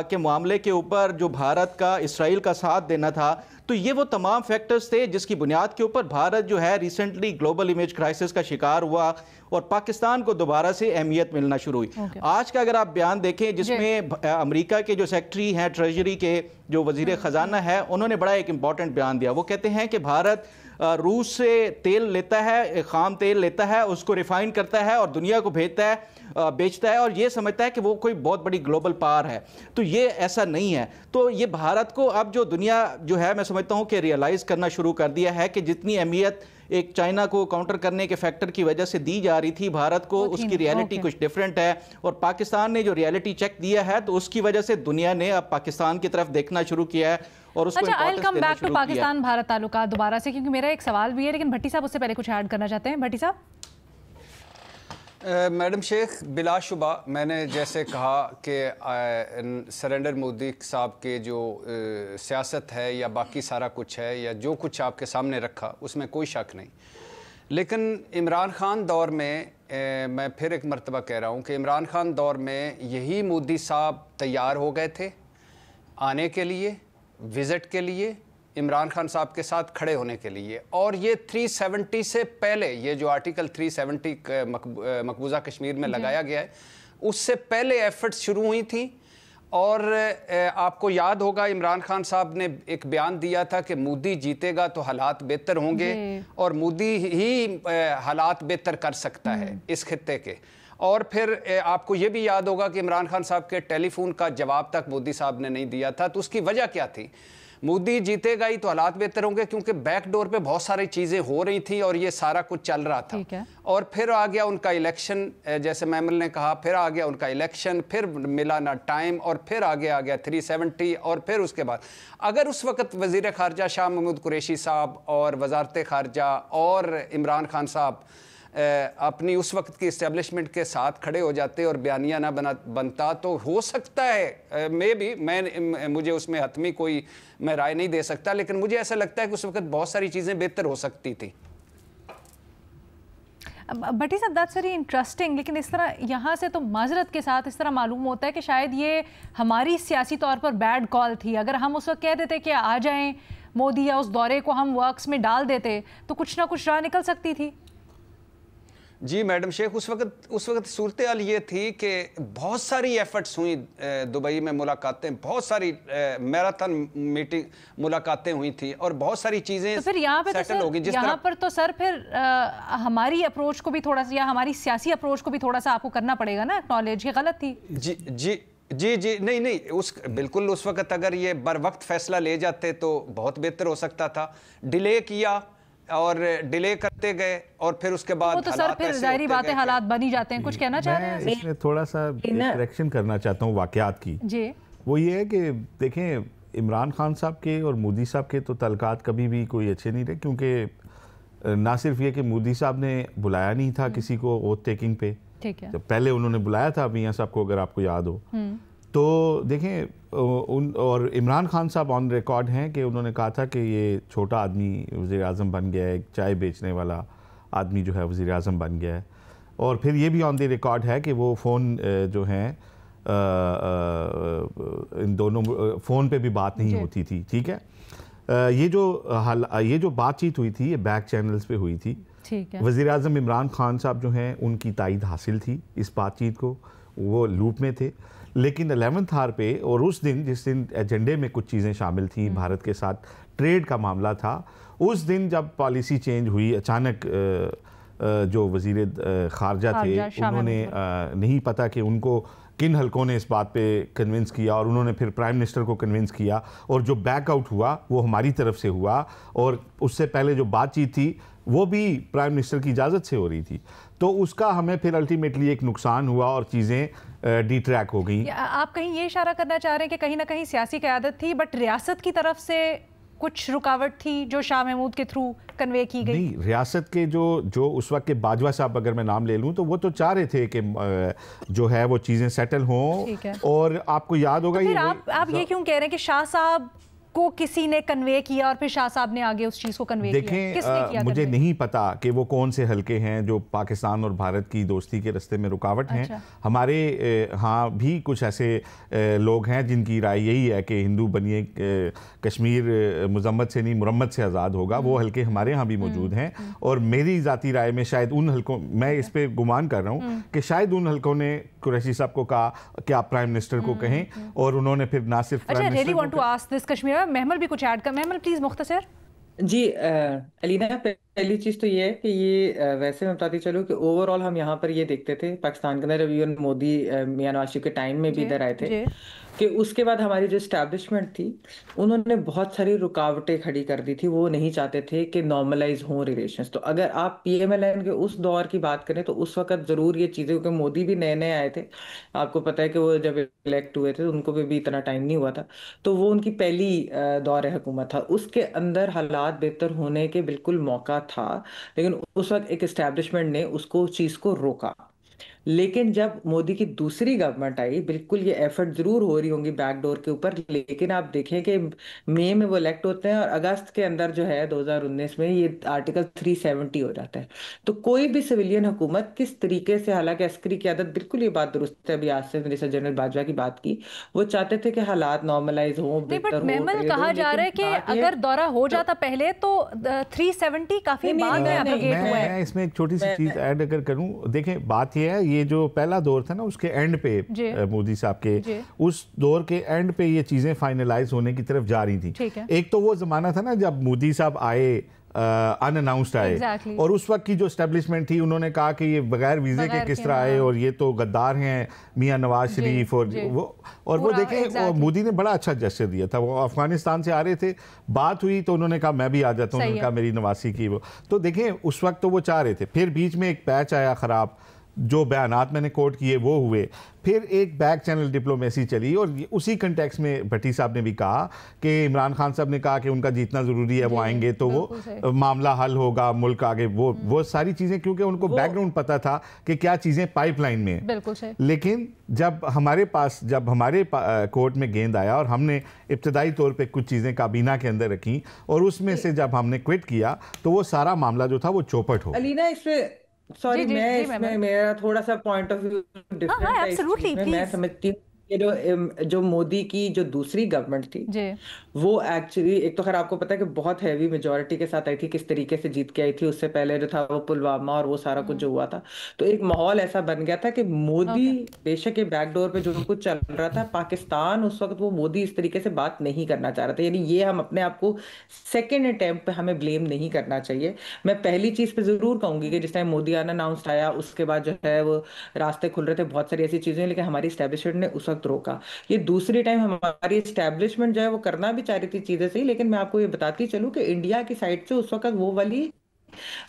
के मामले के ऊपर जो भारत का इसराइल का साथ देना था, तो ये वो तमाम फैक्टर्स थे जिसकी बुनियाद के ऊपर भारत जो है रिसेंटली ग्लोबल इमेज क्राइसिस का शिकार हुआ और पाकिस्तान को दोबारा से अहमियत मिलना शुरू हुई। आज का अगर आप बयान देखें जिसमें अमेरिका के जो सेक्रेटरी हैं ट्रेजरी के, जो वजीर ख़जाना है, उन्होंने बड़ा एक इंपॉर्टेंट बयान दिया। वो कहते हैं कि भारत रूस से तेल लेता है, खाम तेल लेता है, उसको रिफाइन करता है और दुनिया को बेचता है और ये समझता है कि वो कोई बहुत बड़ी ग्लोबल पावर है। तो ये ऐसा नहीं है। तो ये भारत को अब जो दुनिया जो है, मैं समझता हूँ कि रियलाइज़ करना शुरू कर दिया है कि जितनी अहमियत एक चाइना को काउंटर करने के फैक्टर की वजह से दी जा रही थी भारत को, उसकी रियलिटी कुछ डिफरेंट है। और पाकिस्तान ने जो रियलिटी चेक दिया है तो उसकी वजह से दुनिया ने अब पाकिस्तान की तरफ देखना शुरू किया है और उसको I come back to Pakistan Bharat ताल्लुकात दोबारा से, क्योंकि मेरा एक सवाल भी है, लेकिन भट्टी साहब उससे पहले कुछ ऐड करना चाहते हैं। भट्टी साहब। मैडम शेख, बिलाशुबा मैंने जैसे कहा कि सरेंडर मोदी साहब के जो सियासत है या बाकी सारा कुछ है या जो कुछ आपके सामने रखा उसमें कोई शक नहीं, लेकिन इमरान खान दौर में मैं फिर एक मरतबा कह रहा हूँ कि इमरान खान दौर में यही मोदी साहब तैयार हो गए थे आने के लिए, विज़िट के लिए, इमरान खान साहब के साथ खड़े होने के लिए। और ये 370 से पहले, ये जो आर्टिकल 370 मकबूजा कश्मीर में लगाया गया है, उससे पहले एफर्ट्स शुरू हुई थी। और आपको याद होगा इमरान खान साहब ने एक बयान दिया था कि मोदी जीतेगा तो हालात बेहतर होंगे और मोदी ही हालात बेहतर कर सकता है इस खित्ते के। और फिर आपको ये भी याद होगा कि इमरान खान साहब के टेलीफोन का जवाब तक मोदी साहब ने नहीं दिया था। तो उसकी वजह क्या थी? मोदी जीतेगा ही तो हालात बेहतर होंगे, क्योंकि बैकडोर पे बहुत सारी चीज़ें हो रही थी और ये सारा कुछ चल रहा था। और फिर आ गया उनका इलेक्शन, जैसे मैमल ने कहा, फिर आ गया उनका इलेक्शन, फिर मिला ना टाइम, और फिर आगे आ गया 370। और फिर उसके बाद अगर उस वक़्त वज़ीर ख़ारजा शाह महमूद कुरैशी साहब और वज़ारत ख़ारजा और इमरान खान साहब अपनी उस वक्त की इस्टेब्लिशमेंट के साथ खड़े हो जाते और बयानिया ना बनता, तो हो सकता है मुझे उसमें हतमी कोई मैं राय नहीं दे सकता, लेकिन मुझे ऐसा लगता है कि उस वक्त बहुत सारी चीज़ें बेहतर हो सकती थी। भट्टी साहब, दैट्स वेरी इंटरेस्टिंग। लेकिन इस तरह यहाँ से तो माजरत के साथ इस तरह मालूम होता है कि शायद ये हमारी सियासी तौर पर बैड कॉल थी। अगर हम उस वक्त कह देते कि आ जाएं मोदी या उस दौरे को हम वर्क्स में डाल देते तो कुछ ना कुछ राह निकल सकती थी। जी मैडम शेख, उस वक्त सूरत हाल ये थी कि बहुत सारी एफर्ट्स हुई दुबई में, मुलाकातें, बहुत सारी मैराथन मीटिंग मुलाकातें हुई थी और बहुत सारी चीज़ें तो फिर यहाँ पे सेटल हो गई। यहाँ पर तो सर फिर हमारी अप्रोच को भी थोड़ा सा या हमारी सियासी अप्रोच को भी थोड़ा सा आपको करना पड़ेगा ना, एक्नॉलेज, ये गलत थी। जी जी जी जी नहीं बिल्कुल उस वक्त अगर ये बर वक्त फैसला ले जाते तो बहुत बेहतर हो सकता था। डिले किया और डिले करते गए और फिर उसके बाद तो सर फिर जाहिर बात है हालात बन ही जाते हैं। कुछ कहना चाह रहे हैं? इसमें थोड़ा सा करेक्शन करना चाहता हूँ वाकयात की जी। वो ये है कि देखें, इमरान खान साहब के और मोदी साहब के तो तल्कात कभी भी कोई अच्छे नहीं रहे, क्योंकि ना सिर्फ ये कि मोदी साहब ने बुलाया नहीं था किसी को ओथ टेकिंग पे, ठीक है, तो पहले उन्होंने बुलाया था मियां साहब को, अगर आपको याद हो। तो देखें और इमरान खान साहब ऑन रिकॉर्ड हैं कि उन्होंने कहा था कि ये छोटा आदमी वज़ीर आज़म बन गया है, चाय बेचने वाला आदमी जो है वज़ीर आज़म बन गया है। और फिर ये भी ऑन द रिकॉर्ड है कि वो फ़ोन जो हैं इन दोनों फ़ोन पे भी बात नहीं होती थी, ठीक है। ये जो बातचीत हुई थी ये बैक चैनल्स पे हुई थी, ठीक है। वज़ीर आज़म इमरान खान साहब जो हैं उनकी तायद हासिल थी इस बातचीत को, वो लूप में थे। लेकिन 11th आवर पे और उस दिन जिस दिन एजेंडे में कुछ चीज़ें शामिल थी, भारत के साथ ट्रेड का मामला था, उस दिन जब पॉलिसी चेंज हुई अचानक, जो वज़ीर ख़ारजा थे उन्होंने नहीं पता कि उनको किन हलकों ने इस बात पे कन्विंस किया और उन्होंने फिर प्राइम मिनिस्टर को कन्विंस किया और जो बैकआउट हुआ वो हमारी तरफ से हुआ। और उससे पहले जो बातचीत थी वो भी प्राइम मिनिस्टर की इजाज़त से हो रही थी, तो उसका हमें फिर अल्टीमेटली एक नुकसान हुआ और चीज़ें डिट्रैक हो गई। आप कहीं ये इशारा करना चाह रहे हैं कि कहीं ना कहीं सियासी क़यादत थी बट रियासत की तरफ से कुछ रुकावट थी जो शाह महमूद के थ्रू कन्वे की गई? नहीं, रियासत के जो उस वक्त के बाजवा साहब अगर मैं नाम ले लूं तो वो तो चाह रहे थे कि जो है वो चीज़ें सेटल हों। और आपको याद होगा, तो फिर आप ये क्यों कह रहे हैं कि शाह साहब को किसी ने कन्वे किया और फिर शाह साहब ने आगे उस चीज़ को कन्वे किया? देखें, मुझे नहीं पता कि वो कौन से हलके हैं जो पाकिस्तान और भारत की दोस्ती के रास्ते में रुकावट हैं। अच्छा। हमारे यहाँ भी कुछ ऐसे लोग हैं जिनकी राय यही है कि हिंदू बनिए, कश्मीर मुजम्मत से नहीं मुरम्मत से आज़ाद होगा। वो हलके हमारे यहाँ भी मौजूद हैं और मेरी ज़ाती राय में शायद उन हलकों, मैं इस पर गुमान कर रहा हूँ कि शायद उन हलकों ने कुरैशी साहब को कहा कि आप प्राइम मिनिस्टर को कहें और उन्होंने फिर ना सिर्फ प्राइम मिनिस्टर महमल भी कुछ ऐड कर। महमल प्लीज मुख्तसर। जी अलीना, पहली चीज तो ये है कि ये वैसे मैं बताती चलूँ कि ओवरऑल हम यहाँ पर ये देखते थे पाकिस्तान के अंदर, इवन मोदी मियां नवाज शरीफ के टाइम में भी इधर आए थे, कि उसके बाद हमारी जो एस्टैब्लिशमेंट थी उन्होंने बहुत सारी रुकावटें खड़ी कर दी थी। वो नहीं चाहते थे कि नॉर्मलाइज हों रिलेशंस। तो अगर आप पीएमएलएन के उस दौर की बात करें तो उस वक्त ज़रूर ये चीज़ें, क्योंकि मोदी भी नए नए आए थे, आपको पता है कि वो जब इलेक्ट हुए थे उनको भी इतना टाइम नहीं हुआ था, तो वो उनकी पहली दौर हुकूमत था। उसके अंदर हालात बेहतर होने के बिल्कुल मौका था, लेकिन उस वक्त एक इस्टेब्लिशमेंट ने उसको चीज़ को रोका। लेकिन जब मोदी की दूसरी गवर्नमेंट आई, बिल्कुल ये एफर्ट जरूर हो रही होंगी बैकडोर के ऊपर, लेकिन आप देखें कि मई में वो इलेक्ट होते हैं और अगस्त के अंदर जो है 2019 में ये आर्टिकल 370 हो जाता है। तो कोई भी सिविलियन हुकूमत किस तरीके से, हालांकि अस्करी क़यादत, बिल्कुल ये बात दुरुस्त है, अभी आज से मिनिस्टर जनरल बाजवा की बात की, वो चाहते थे कि हालात नॉर्मलाइज हो, बेहतर हो। महमल कहा जा रहा है कि अगर दौरा हो जाता पहले तो 370 काफी बाद में एब्रोगेट हुआ है। मैं इसमें एक छोटी सी चीज ऐड अगर करूं, देखें बात ये है, ये जो पहला दौर था ना उसके एंड पे, मोदी साहब के उस दौर के एंड पे ये चीजें फाइनलाइज होने की तरफ जा रही थी। एक तो वो जमाना था ना जब मोदी साहब आए, अनअनाउंस्ड आए, और उस वक्त की जो एस्टेब्लिशमेंट थी उन्होंने कहा कि ये बगैर वीजे के किस तरह आए और ये तो गद्दार हैं मियां नवाज शरीफ और वो देखें, मोदी ने बड़ा अच्छा जेस्चर दिया था। वो अफगानिस्तान से आ रहे थे, बात हुई तो उन्होंने कहा मैं भी आ जाता हूँ, उन्होंने कहा मेरी नवासी की वो, तो देखें उस वक्त तो वो चाह रहे थे। फिर बीच में एक पैच आया खराब, जो बयानात मैंने कोट किए वो हुए, फिर एक बैक चैनल डिप्लोमेसी चली और उसी कंटेक्स्ट में भट्टी साहब ने भी कहा कि इमरान खान साहब ने कहा कि उनका जीतना ज़रूरी है, वो आएंगे तो वो मामला हल होगा, मुल्क आगे, वो सारी चीज़ें, क्योंकि उनको बैकग्राउंड पता था कि क्या चीज़ें पाइपलाइन में है। बिल्कुल सही। लेकिन जब हमारे कोर्ट में गेंद आया और हमने इब्तदाई तौर पर कुछ चीज़ें काबीना के अंदर रखी और उसमें से जब हमने क्विट किया तो वो सारा मामला जो था वो चौपट हो। अलीना, इसमें सॉरी, मैं इसमें मेरा थोड़ा सा पॉइंट ऑफ व्यू डिफरेंट है इस चीज में। मैं समझती हूँ कि जो मोदी की जो दूसरी गवर्नमेंट थी वो एक्चुअली, एक तो खैर आपको पता है कि बहुत हैवी मेजोरिटी के साथ आई थी, किस तरीके से जीत के आई थी। उससे पहले जो था वो पुलवामा और वो सारा कुछ जो हुआ था, तो एक माहौल ऐसा बन गया था कि मोदी बेशक ये बैकडोर पे जो कुछ चल रहा था, पाकिस्तान उस वक्त वो मोदी इस तरीके से बात नहीं करना चाह रहा था। यानी ये हम अपने आप को सेकेंड अटेम्प्ट पे हमें ब्लेम नहीं करना चाहिए। मैं पहली चीज पे जरूर कहूंगी कि जिस टाइम मोदी अनाउंस्ड आया उसके बाद जो है वो रास्ते खुल रहे थे, बहुत सारी ऐसी चीजें, लेकिन हमारी एस्टेब्लिशमेंट ने उस वक्त रोका। ये दूसरी टाइम हमारी एस्टैब्लिशमेंट जो है वो करना भी चाह रही थी चीजें सही, लेकिन मैं आपको ये बताती चलूं कि इंडिया की साइड से उस वक्त वो वाली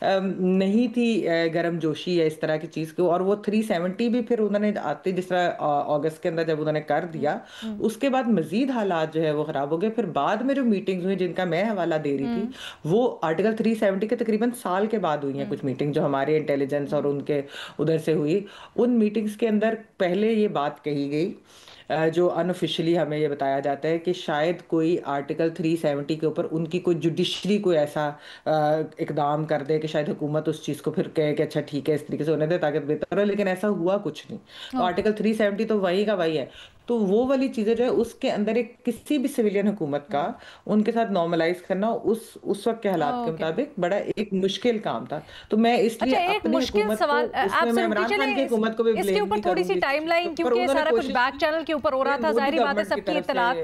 नहीं थी गर्म जोशी या इस तरह की चीज को। और वो 370 भी फिर उन्होंने आते, जिस तरह अगस्त के अंदर जब उन्होंने कर दिया, उसके बाद मजीद हालात जो है वो खराब हो गए। फिर बाद में जो मीटिंग्स हुई जिनका मैं हवाला दे रही थी, वो आर्टिकल 370 के तकरीबन साल के बाद हुई हैं कुछ मीटिंग जो हमारे इंटेलिजेंस और उनके उधर से हुई। उन मीटिंग्स के अंदर पहले ये बात कही गई, जो अनऑफिशियली हमें ये बताया जाता है कि शायद कोई आर्टिकल 370 के ऊपर उनकी कोई जुडिशरी कोई ऐसा इकदाम कर दे कि शायद हुकूमत उस चीज़ को फिर कहे कि अच्छा ठीक है इस तरीके से होने दे ताकि बेहतर हो, लेकिन ऐसा हुआ कुछ नहीं। तो आर्टिकल 370 तो वही का वही है। तो वो वाली चीज़ें जो है उसके अंदर एक किसी भी सिविलियन हुकूमत का उनके साथ नॉर्मलाइज करना उस वक्त के हालात के मुताबिक बड़ा एक मुश्किल काम था। तो मैं इसलिए एक मुश्किल सवाल हुकूमत को भी इसके ऊपर थोड़ी सी टाइमलाइन, क्योंकि सारा कुछ बैक चैनल के ऊपर हो रहा था, जाहिर बात है सबकी इत्तलात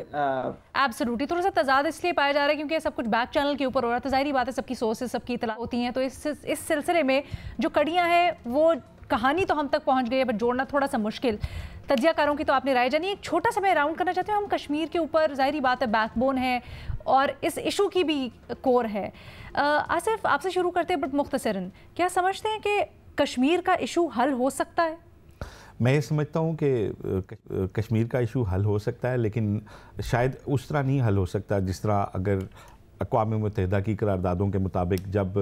एब्सोल्युटली थोड़ा सा तजाद इसलिए पाया जा रहा है क्योंकि सब कुछ बैक चैनल के ऊपर हो रहा था, जाहिर बात है सबकी सोर्सेज सबकी इत्तलात होती हैं। तो इस सिलसिले में जो कड़ियाँ हैं वो कहानी तो हम तक पहुंच गई है, बट जोड़ना थोड़ा सा मुश्किल। तज्जियाकारों की तो आपने राय जानी। एक छोटा सा मैं राउंड करना चाहती हूँ। हम कश्मीर के ऊपर जाहिर बात है बैकबोन है और इस इशू की भी कोर है। आसिफ, आपसे शुरू करते हैं बट मुख्तसरन, क्या समझते हैं कि कश्मीर का इशू हल हो सकता है? मैं ये समझता हूँ कि कश्मीर का इशू हल हो सकता है, लेकिन शायद उस तरह नहीं हल हो सकता जिस तरह अगर अक़वाम मुत्तहिदा की करारदादों के मुताबिक जब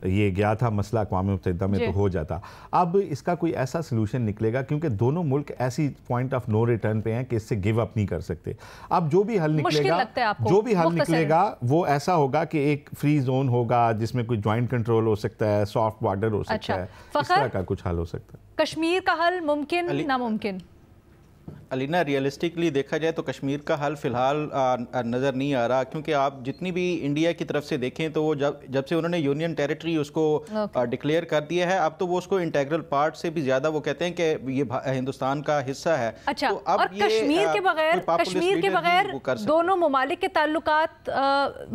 ये गया था मसला अक़वाम मुत्तहिदा में तो हो जाता। अब इसका कोई ऐसा सलूशन निकलेगा, क्योंकि दोनों मुल्क ऐसी पॉइंट ऑफ नो रिटर्न पे हैं कि इससे गिव अप नहीं कर सकते। अब जो भी हल निकलेगा वो ऐसा होगा कि एक फ्री जोन होगा जिसमें कोई ज्वाइंट कंट्रोल हो सकता है, सॉफ्ट बॉर्डर हो सकता है, इस तरह का कुछ हल हो सकता है। कश्मीर का हल मुमकिन नामुमकिन? अलीना, रियलिस्टिकली देखा जाए तो कश्मीर का हल फिलहाल नज़र नहीं आ रहा, क्योंकि आप जितनी भी इंडिया की तरफ से देखें तो वो जब से उन्होंने यूनियन टेरिटरी उसको डिक्लेयर कर दिया है, अब तो वो उसको इंटेग्रल पार्ट से भी ज़्यादा वो कहते हैं कि ये हिंदुस्तान का हिस्सा है। अच्छा, तो अब और कश्मीर के बगैर दोनों ममालिक के ताल्लुकात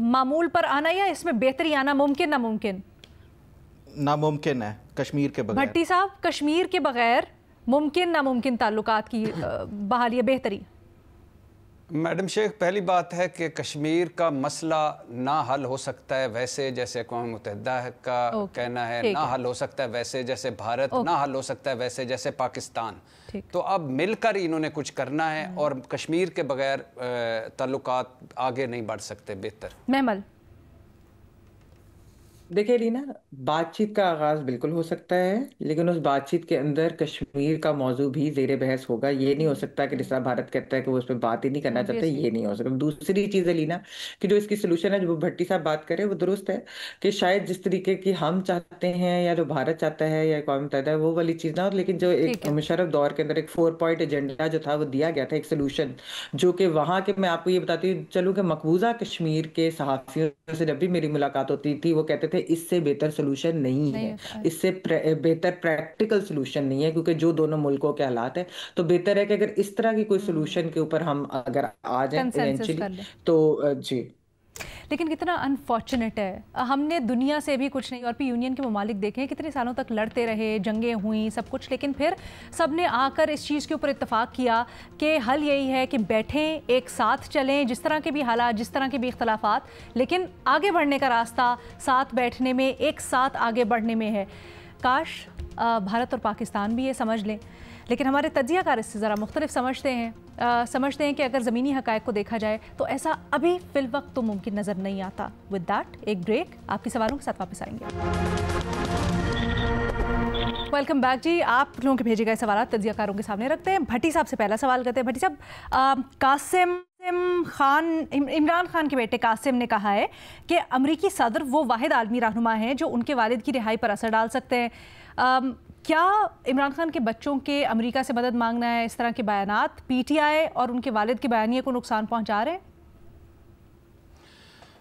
मामूल पर आना या इसमें बेहतरी आना मुमकिन नामुमकिन? नामुमकिन है कश्मीर के बगैर। भट्टी साहब, कश्मीर के बगैर मुमकिन नामुमकिन ताल्लुकात की बहाली बेहतरी? मैडम शेख, पहली बात है कि कश्मीर का मसला ना हल हो सकता है वैसे जैसे अक़वाम मुत्तहिदा का कहना है, ना हल हो सकता है वैसे जैसे भारत, ना हल हो सकता है वैसे जैसे पाकिस्तान। तो अब मिलकर इन्होंने कुछ करना है और कश्मीर के बगैर ताल्लुकात आगे नहीं बढ़ सकते बेहतर। महमल, देखिए रीना, बातचीत का आगाज बिल्कुल हो सकता है, लेकिन उस बातचीत के अंदर कश्मीर का मौजू भी जेर बहस होगा। ये नहीं हो सकता कि जिस तरह भारत कहता है कि वो उस पर बात ही नहीं करना चाहते, ये नहीं हो सकता। दूसरी चीज़ है लीना कि जो इसकी सोल्यूशन है, जो भट्टी साहब बात करें वो दुरुस्त है कि शायद जिस तरीके की हम चाहते हैं या जो भारत चाहता है या अक़वाम मुत्तहिदा है वो वाली चीज़ ना हो, लेकिन जो एक मुशर्रफ दौर के अंदर एक 4 पॉइंट एजेंडा जो था वो दिया गया था, एक सोल्यूशन जो कि वहाँ के, मैं आपको ये बताती चलूँ कि मकबूजा कश्मीर के सहाफ़ियों से जब भी मेरी मुलाकात होती थी वो कहते थे इससे बेहतर सोल्यूशन नहीं है, इससे बेहतर प्रैक्टिकल सोल्यूशन नहीं है, क्योंकि जो दोनों मुल्कों के हालात है तो बेहतर है कि अगर इस तरह की कोई सोल्यूशन के ऊपर हम अगर आ जाए इवेंचुअली तो जी। लेकिन कितना अनफॉर्चुनेट है, हमने दुनिया से भी कुछ नहीं और भी यूनियन के ममालिक देखे कितने सालों तक लड़ते रहे, जंगें हुई, सब कुछ, लेकिन फिर सब ने आकर इस चीज़ के ऊपर इत्तेफाक किया कि हल यही है कि बैठें, एक साथ चलें, जिस तरह के भी हालात, जिस तरह के भी इख्तलाफात, लेकिन आगे बढ़ने का रास्ता साथ बैठने में, एक साथ आगे बढ़ने में है। काश भारत और पाकिस्तान भी ये समझ लें, लेकिन हमारे तज्ज़ियाकार इससे ज़रा मुख्तलिफ समझते हैं कि अगर ज़मीनी हक़ाइक़ को देखा जाए तो ऐसा अभी फ़िल वक्त तो मुमकिन नज़र नहीं आता। विद दैट एक ब्रेक, आपके सवालों के साथ वापस आएंगे। वेलकम बैक जी। आप लोगों के भेजे गए सवाल तज्ज़ियाकारों के सामने रखते हैं। भट्टी साहब से पहला सवाल करते हैं। भट्टी साहब, कासिम खान, इमरान खान के बेटे कासिम ने कहा है कि अमरीकी सदर वो वाहिद आलमी रहनुमा हैं जो उनके वालिद की रिहाई पर असर डाल सकते हैं। क्या इमरान खान के बच्चों के अमेरिका से मदद मांगना है, इस तरह के बयानात पीटीआई और उनके वालिद के बयानिए को नुकसान पहुंचा रहे हैं?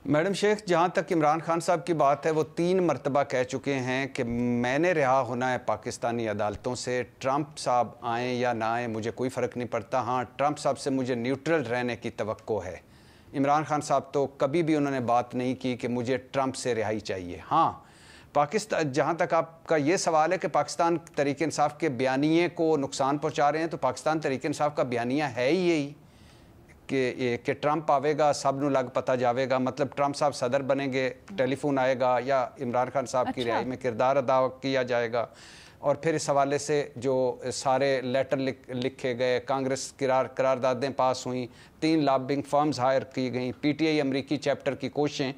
मैडम शेख, जहाँ तक इमरान खान साहब की बात है वो 3 मरतबा कह चुके हैं कि मैंने रिहा होना है पाकिस्तानी अदालतों से, ट्रंप साहब आएँ या ना आएँ मुझे कोई फ़र्क नहीं पड़ता। हाँ, ट्रंप साहब से मुझे न्यूट्रल रहने की तवक्को है। इमरान खान साहब तो कभी भी उन्होंने बात नहीं की कि मुझे ट्रंप से रिहाई चाहिए। हाँ, पाकिस्तान, जहाँ तक आपका ये सवाल है कि पाकिस्तान तहरीक इंसाफ के बयानिए को नुकसान पहुँचा रहे हैं, तो पाकिस्तान तहरीक इंसाफ का बयानिया है ही यही कि ट्रंप आवेगा, सब नू लग पता जावेगा, मतलब ट्रंप साहब सदर बनेंगे, टेलीफोन आएगा या इमरान खान साहब की रिहाई में किरदार अदा किया जाएगा। और फिर इस हवाले से जो सारे लेटर लिखे गए, कांग्रेस करारदादें पास हुई, 3 लॉबिंग फर्म्स हायर की गई, पीटीआई अमरीकी चैप्टर की कोशिशें,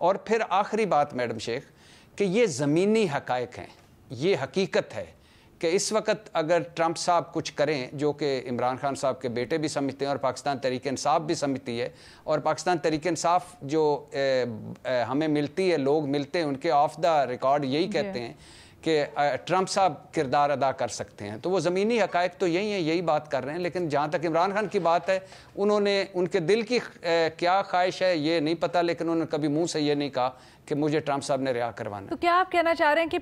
और फिर आखिरी बात मैडम शेख कि ये ज़मीनी हक़ाइक़ हैं, ये हकीकत है कि इस वक्त अगर ट्रंप साहब कुछ करें, जो कि इमरान खान साहब के बेटे भी समझते हैं और पाकिस्तान तहरीक इंसाफ भी समझती है, और पाकिस्तान तहरीक इंसाफ जो हमें मिलती है, लोग मिलते हैं, उनके ऑफ द रिकॉर्ड यही कहते हैं कि ट्रंप साहब किरदार अदा कर सकते हैं। तो वो ज़मीनी हक़ाइक़ तो यही हैं, यही बात कर रहे हैं। लेकिन जहाँ तक इमरान खान की बात है, उन्होंने उनके दिल की क्या ख्वाहिश है ये नहीं पता, लेकिन उन्होंने कभी मुंह से ये नहीं कहा कि मुझे ट्रंप साहब ने रिहा करवाना। तो क्या आप कहना चाह रहे हैं कि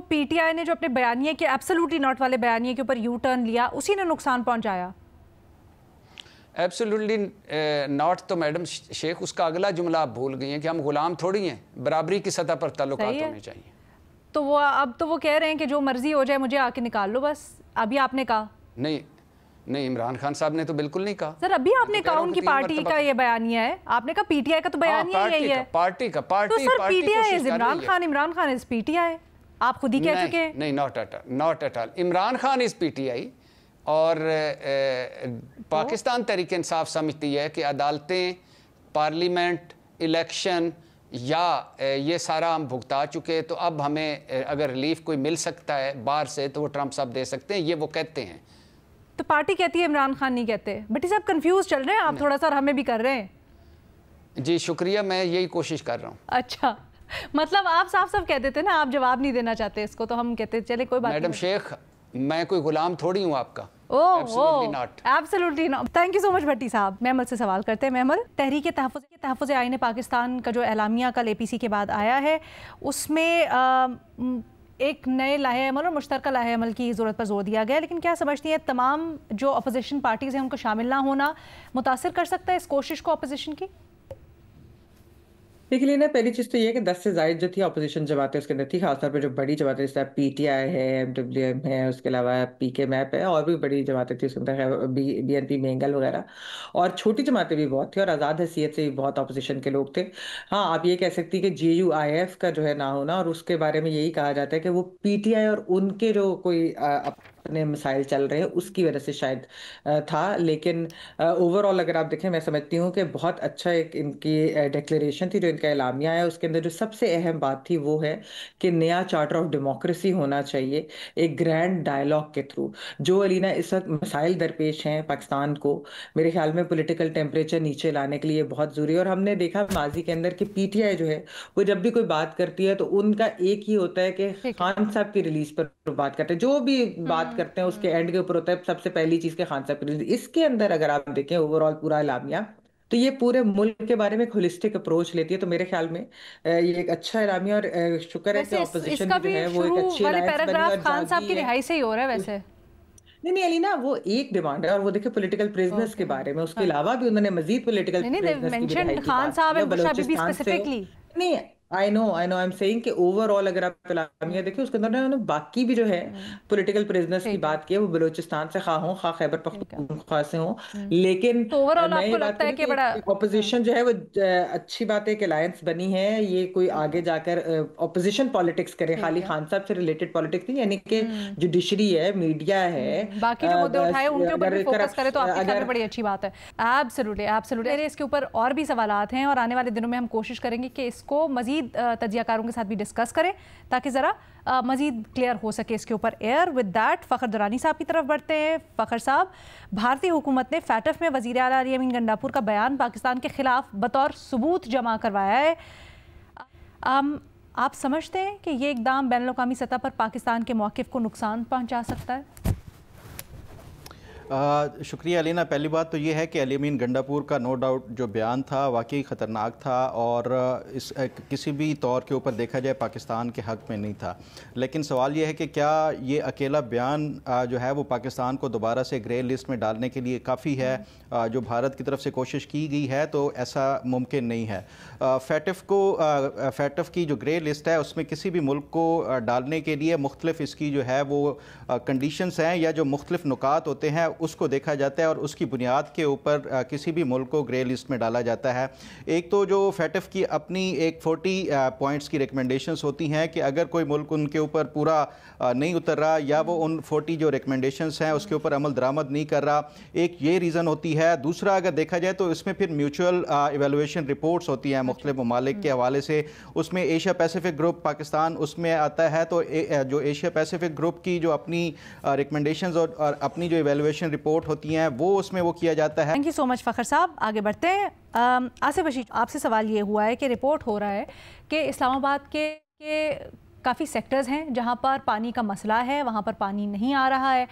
पीटीआई ने जो अपने बयानिए के एब्सोल्युटली नॉट वाले बयानिए के ऊपर यू टर्न लिया, उसी ने नुकसान पहुंचाया? Absolutely not. तो मैडम शेख, उसका अगला जुमला आप भूल गई हैं कि हम गुलाम थोड़ी हैं, बराबरी की सतह पर ताल्लुकात होने चाहिए। तो वो अब तो वो कह रहे हैं कि जो मर्जी हो जाए मुझे आके निकाल लो बस। अभी आपने कहा नहीं, इमरान खान साहब ने तो बिल्कुल नहीं कहा। सर अभी आपने कहा उनकी पार्टी का ये बयानिया है, आपने कहा पीटीआई का तो बयानिया यही है। पार्टी तो sir PTI is Imran Khan, Imran Khan is PTI, आप खुद ही कह चुके हैं। नहीं, not at all. Imran Khan is PTI और पाकिस्तान तहरीक इंसाफ समझती है कि अदालतें, पार्लियामेंट, इलेक्शन या ये सारा हम भुगता चुके, तो अब हमें अगर रिलीफ कोई मिल सकता है बाहर से तो वो ट्रंप साहब दे सकते हैं, ये वो कहते हैं। तो पार्टी कहती है, इमरान खान नहीं कहते। भट्टी साहब कंफ्यूज चल रहे हैं आप थोड़ा सा, और हमें भी कर रहे हैं। जी शुक्रिया, मैं यही कोशिश कर रहा हूँ। अच्छा, मतलब आप साफ साफ कह देते ना, आप जवाब नहीं देना चाहते इसको, तो हम कहते चले कोई बात नहीं। मैडम शेख, मैं कोई गुलाम थोड़ी हूँ आपका। Absolutely not. Thank you so much Bhatti साहब। महमल से सवाल करते हैं। महमल, तहरीक तहफ़्फ़ुज़ आईन पाकिस्तान का जो एलामिया कल APC के बाद आया है, उसमें एक नए लाहे अमल और मुश्तरका लाहे अमल की ज़रूरत पर जोर दिया गया, लेकिन क्या समझती है तमाम जो अपोजिशन पार्टीज़ हैं उनको शामिल ना होना मुतासिर कर सकता है इस कोशिश को अपोजिशन की? देखिए ना, पहली चीज़ तो ये है कि 10 से ज़ायद जो थी अपोजिशन जमातें उसके अंदर थी, खासतौर पर जो बड़ी जमातें जैसे PTI है, MWM है, उसके अलावा PK मैप है, और भी बड़ी जमातें थी उसके अंदर, BNP मेंगल वगैरह, और छोटी जमातें भी बहुत थी, और आज़ाद हैसियत से भी बहुत अपोजिशन के लोग थे। हाँ, आप ये कह सकती कि JUIF का जो है ना होना, और उसके बारे में यही कहा जाता है कि वो PTI और उनके जो कोई अपने मसाइल चल रहे हैं उसकी वजह से शायद था। लेकिन ओवरऑल अगर आप देखें, मैं समझती हूँ कि बहुत अच्छा एक इनकी डिक्लेरेशन थी जो इनका एलामिया है। उसके अंदर जो सबसे अहम बात थी वो है कि नया चार्टर ऑफ डेमोक्रेसी होना चाहिए एक ग्रैंड डायलॉग के थ्रू। जो अलीना इस वक्त मसाइल दरपेश हैं पाकिस्तान को, मेरे ख्याल में पॉलिटिकल टेम्परेचर नीचे लाने के लिए बहुत ज़रूरी है। और हमने देखा माजी के अंदर कि PTI जो है वो जब भी कोई बात करती है तो उनका एक ही होता है कि खान साहब की रिलीज पर बात करते हैं, जो भी बात करते हैं उसके एंड के ऊपर होता है सबसे पहली चीज के खान साहब की रिलीज। इसके अंदर अगर आप देखें ओवरऑल पूरा एलामिया, तो ये पूरे मुल्क के बारे में एक होलिस्टिक अप्रोच लेती है। तो मेरे ख्याल में ये एक अच्छा एलामिया, और शुक्र है कि ऑपोजिशन जो है वो एक अच्छी अलायंस बनी और खान साहब की रिहाई से ही हो रहा है वैसे। नहीं अलीना, वो एक डिमांड है, और वो देखिए पॉलिटिकल प्रिजनर्स के बारे में, उसके अलावा भी उन्होंने मजीद पॉलिटिकल प्रिजनर्स की रिहाई की खान साहब एंड बलूचिस्तान से। नहीं, I know I am saying कि ओवरऑल अगर आप एलामिया देखिए उसके अंदर उन्होंने बाकी भी जो है पॉलिटिकल प्रिजनर्स की बात की है, वो बलूचिस्तान से खा हो, खा खैबर पख्तूनख्वा से हो। लेकिन ओवरऑल आपको लगता है कि बड़ा ऑपोजिशन जो है वो अच्छी बात है कि अलायंस बनी है, ये कोई आगे जाकर ऑपोजिशन पॉलिटिक्स करे, खाली खान साहब से रिलेटेड पॉलिटिक्स नहीं, यानी कि जुडिशरी है, मीडिया है, बाकी जो मुद्दे उठाए उनके ऊपर भी फोकस करे तो आपके ख्याल में बड़ी अच्छी बात है। एब्सोल्युटली मेरे इसके ऊपर और भी सवालात हैं, और आने वाले दिनों में हम कोशिश करेंगे कि इसको मजीद तजियाकारों के साथ भी डिस्कस करें ताकि ज़रा मजीद क्लियर हो सके इसके ऊपर air. With that Fakhar Durrani साहब की तरफ बढ़ते हैं। फ़खर साहब, भारतीय हुकूमत ने फैटफ में वज़ीर आला अली अमीन गंडापुर का बयान पाकिस्तान के खिलाफ बतौर सबूत जमा करवाया है। आप समझते हैं कि ये इक़दाम बैनुल-अक़वामी सतह पर पाकिस्तान के मौक़िफ़ को नुकसान पहुँचा सकता है? शुक्रिया अलीना। पहली बात तो ये है कि अली अमीन गंडापुर का नो डाउट जो बयान था वाकई ख़तरनाक था, और इस किसी भी तौर के ऊपर देखा जाए पाकिस्तान के हक़ में नहीं था। लेकिन सवाल ये है कि क्या ये अकेला बयान जो है वो पाकिस्तान को दोबारा से ग्रे लिस्ट में डालने के लिए काफ़ी है? जो भारत की तरफ से कोशिश की गई है तो ऐसा मुमकिन नहीं है। फैटफ की जो ग्रे लिस्ट है उसमें किसी भी मुल्क को डालने के लिए मुख्तलिफ इसकी जो है वो कंडीशंस हैं, या जो मुख्तलिफ नुकात होते हैं उसको देखा जाता है, और उसकी बुनियाद के ऊपर किसी भी मुल्क को ग्रे लिस्ट में डाला जाता है। एक तो जो फैटफ की अपनी एक 40 पॉइंट्स की रिकमेंडेशंस होती हैं कि अगर कोई मुल्क उनके ऊपर पूरा नहीं उतर रहा, या वो उन 40 जो रिकमेंडेशंस हैं उसके ऊपर अमल दरामद नहीं कर रहा, एक ये रीज़न होती है। दूसरा अगर देखा जाए तो इसमें फिर म्यूचुअल इवेलुएशन रिपोर्ट्स होती हैं मुख्तलिफ ममालिक के हवाले से। उसमें एशिया पैसिफिक ग्रुप पाकिस्तान उसमें आता है, तो जो एशिया पैसिफिक ग्रुप की जो अपनी रिकमेंडेशंस और अपनी जो इवेलुएशन रिपोर्ट होती हैं वो उसमें वो किया जाता है। Thank you so much Fakhar साहब। आगे बढ़ते हैं। आसिफ बशीर, आपसे सवाल ये हुआ है कि रिपोर्ट हो रहा है कि इस्लामाबाद के काफ़ी सेक्टर्स हैं जहाँ पर पानी का मसला है, वहाँ पर पानी नहीं आ रहा है।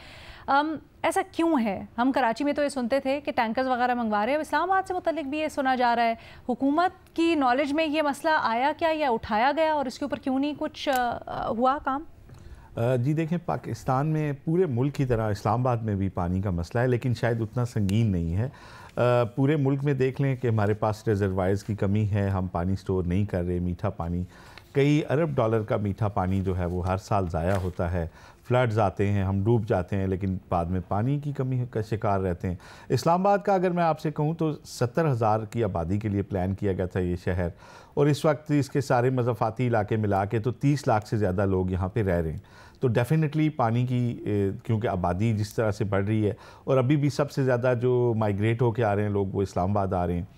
ऐसा क्यों है? हम कराची में तो ये सुनते थे कि टैंकर्स वगैरह मंगवा रहे हैं, इस्लामाबाद से मुतल्लिक भी ये सुना जा रहा है। हुकूमत की नॉलेज में ये मसला आया क्या, या उठाया गया, और इसके ऊपर क्यों नहीं कुछ हुआ काम? जी देखें, पाकिस्तान में पूरे मुल्क की तरह इस्लामाबाद में भी पानी का मसला है, लेकिन शायद उतना संगीन नहीं है। पूरे मुल्क में देख लें कि हमारे पास रिजर्वायर्स की कमी है, हम पानी स्टोर नहीं कर रहे। मीठा पानी, कई अरब डॉलर का मीठा पानी जो है वो हर साल ज़ाया होता है। फ्लड्स आते हैं, हम डूब जाते हैं, लेकिन बाद में पानी की कमी का शिकार रहते हैं। इस्लामाबाद का अगर मैं आपसे कहूँ तो 70,000 की आबादी के लिए प्लान किया गया था ये शहर, और इस वक्त इसके सारे मज़ाफ़ाती इलाके मिला के तो 30 लाख से ज़्यादा लोग यहाँ पे रह रहे हैं। तो डेफिनेटली पानी की, क्योंकि आबादी जिस तरह से बढ़ रही है और अभी भी सबसे ज़्यादा जो माइग्रेट होकर आ रहे हैं लोग वो इस्लामाबाद आ रहे हैं,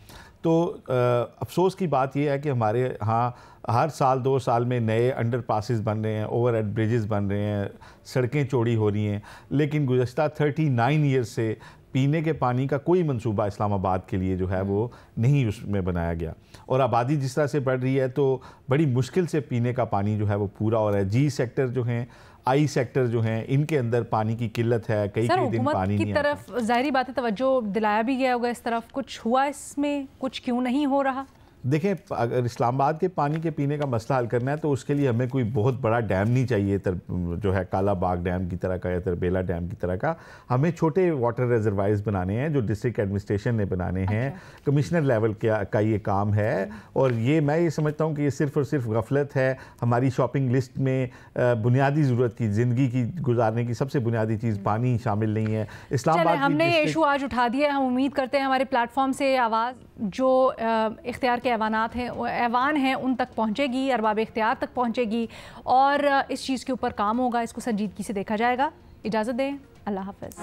तो अफसोस की बात यह है कि हमारे यहाँ हर साल 2 साल में नए अंडर पासिस बन रहे हैं, ओवर हेड ब्रिजेस बन रहे हैं, सड़कें चौड़ी हो रही हैं, लेकिन गुज़श्ता 39 ईयर्स से पीने के पानी का कोई मंसूबा इस्लामाबाद के लिए जो है वो नहीं उसमें बनाया गया। और आबादी जिस तरह से बढ़ रही है तो बड़ी मुश्किल से पीने का पानी जो है वो पूरा हो रहा है। जी सेक्टर जो हैं, आई सेक्टर जो हैं, इनके अंदर पानी की किल्लत है, कई दिन पानी की नहीं तरफ ज़ाहिरी बात है तवज्जो दिलाया भी गया होगा इस तरफ, कुछ हुआ इसमें, कुछ क्यों नहीं हो रहा? देखें, अगर इस्लामाबाद के पानी के पीने का मसला हल करना है तो उसके लिए हमें कोई बहुत बड़ा डैम नहीं चाहिए, जो है काला बाग डैम की तरह का या तरबेला डैम की तरह का। हमें छोटे वाटर रिजर्वायर्स बनाने हैं जो डिस्ट्रिक्ट एडमिनिस्ट्रेशन ने बनाने हैं। कमिश्नर लेवल का ये काम है और ये मैं ये समझता हूँ कि ये सिर्फ़ और सिर्फ गफलत है। हमारी शॉपिंग लिस्ट में बुनियादी ज़रूरत की, ज़िंदगी की गुजारने की सबसे बुनियादी चीज़ पानी शामिल नहीं है। इस्लामाबाद हमने ये इशू आज उठा दिया, हम उम्मीद करते हैं हमारे प्लेटफॉर्म से आवाज़ जो इख्तियार के ऐवानात हैं, ऐवान हैं, उन तक पहुँचेगी, अरबाब इख्तियार तक पहुँचेगी और इस चीज़ के ऊपर काम होगा, इसको संजीदगी से देखा जाएगा। इजाज़त दें, अल्लाह हाफ़िज़।